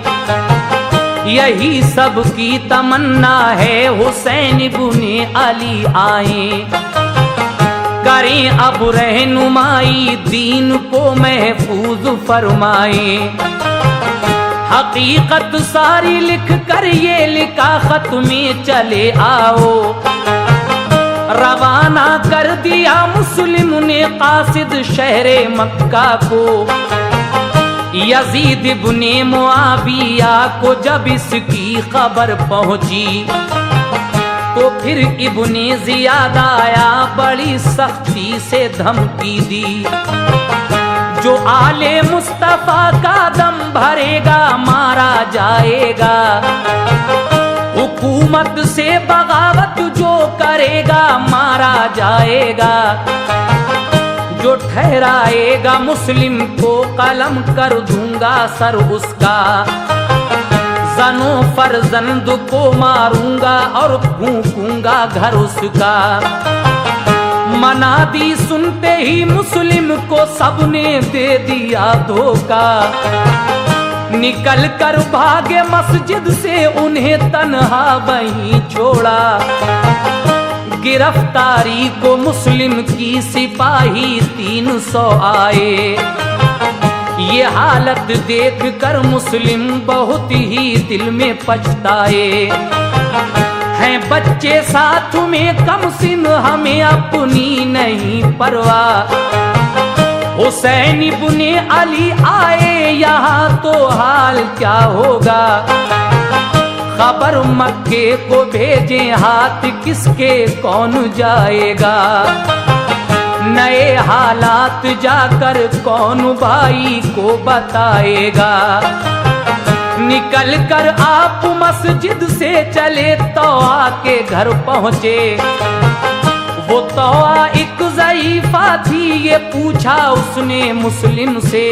यही सब की तमन्ना है हुसैन इब्ने अली आए, करें अब रहनुमाई दीन को महफूज फरमाए। हकीकत सारी लिख कर ये लिखा खत में चले आओ, रवाना कर दिया मुस्लिम ने कासिद शहरे मक्का को। यजीद इब्ने मुआविया को जब इसकी खबर पहुंची, तो फिर इब्ने जियाद आया बड़ी सख्ती से धमकी दी, जो आले मुस्तफा का दम भरेगा मारा जाएगा। हुकूमत से बगावत जो करेगा मारा जाएगा, जो ठहराएगा मुस्लिम को कलम कर दूंगा सर उसका। जनो फर्जंद को मारूंगा और फूंकूंगा घर उसका। मनादी सुनते ही मुस्लिम को सबने दे दिया धोखा, निकल कर भागे मस्जिद से उन्हें तन्हा वहीं छोड़ा। गिरफ्तारी को मुस्लिम की सिपाही 300 आए। ये हालत देख कर मुस्लिम बहुत ही दिल में पछताए। हैं बच्चे साथ में कम सिन हमें अपनी नहीं परवाह। हुसैन इब्ने अली आए यहाँ तो हाल क्या होगा। खबर मक्के को भेजे हाथ किसके कौन जाएगा। नए हालात जाकर कौन भाई को बताएगा। निकल कर आप मस्जिद से चले तो आके घर पहुँचे। वो तौआ एक ज़ईफ़ा थी, ये पूछा उसने मुस्लिम से,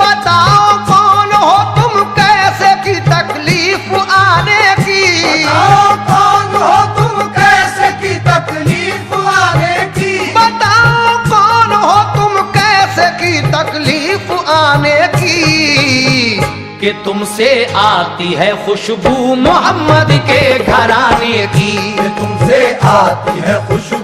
बताओ कौन हो तुम, कैसे की तकलीफ आने की। बताओ कौन हो तुम, कैसे की तकलीफ आने की। बताओ कौन हो तुम, कैसे की तकलीफ आने की। कि तुमसे आती है खुशबू मोहम्मद के घराने की। तुमसे आती है खुशबू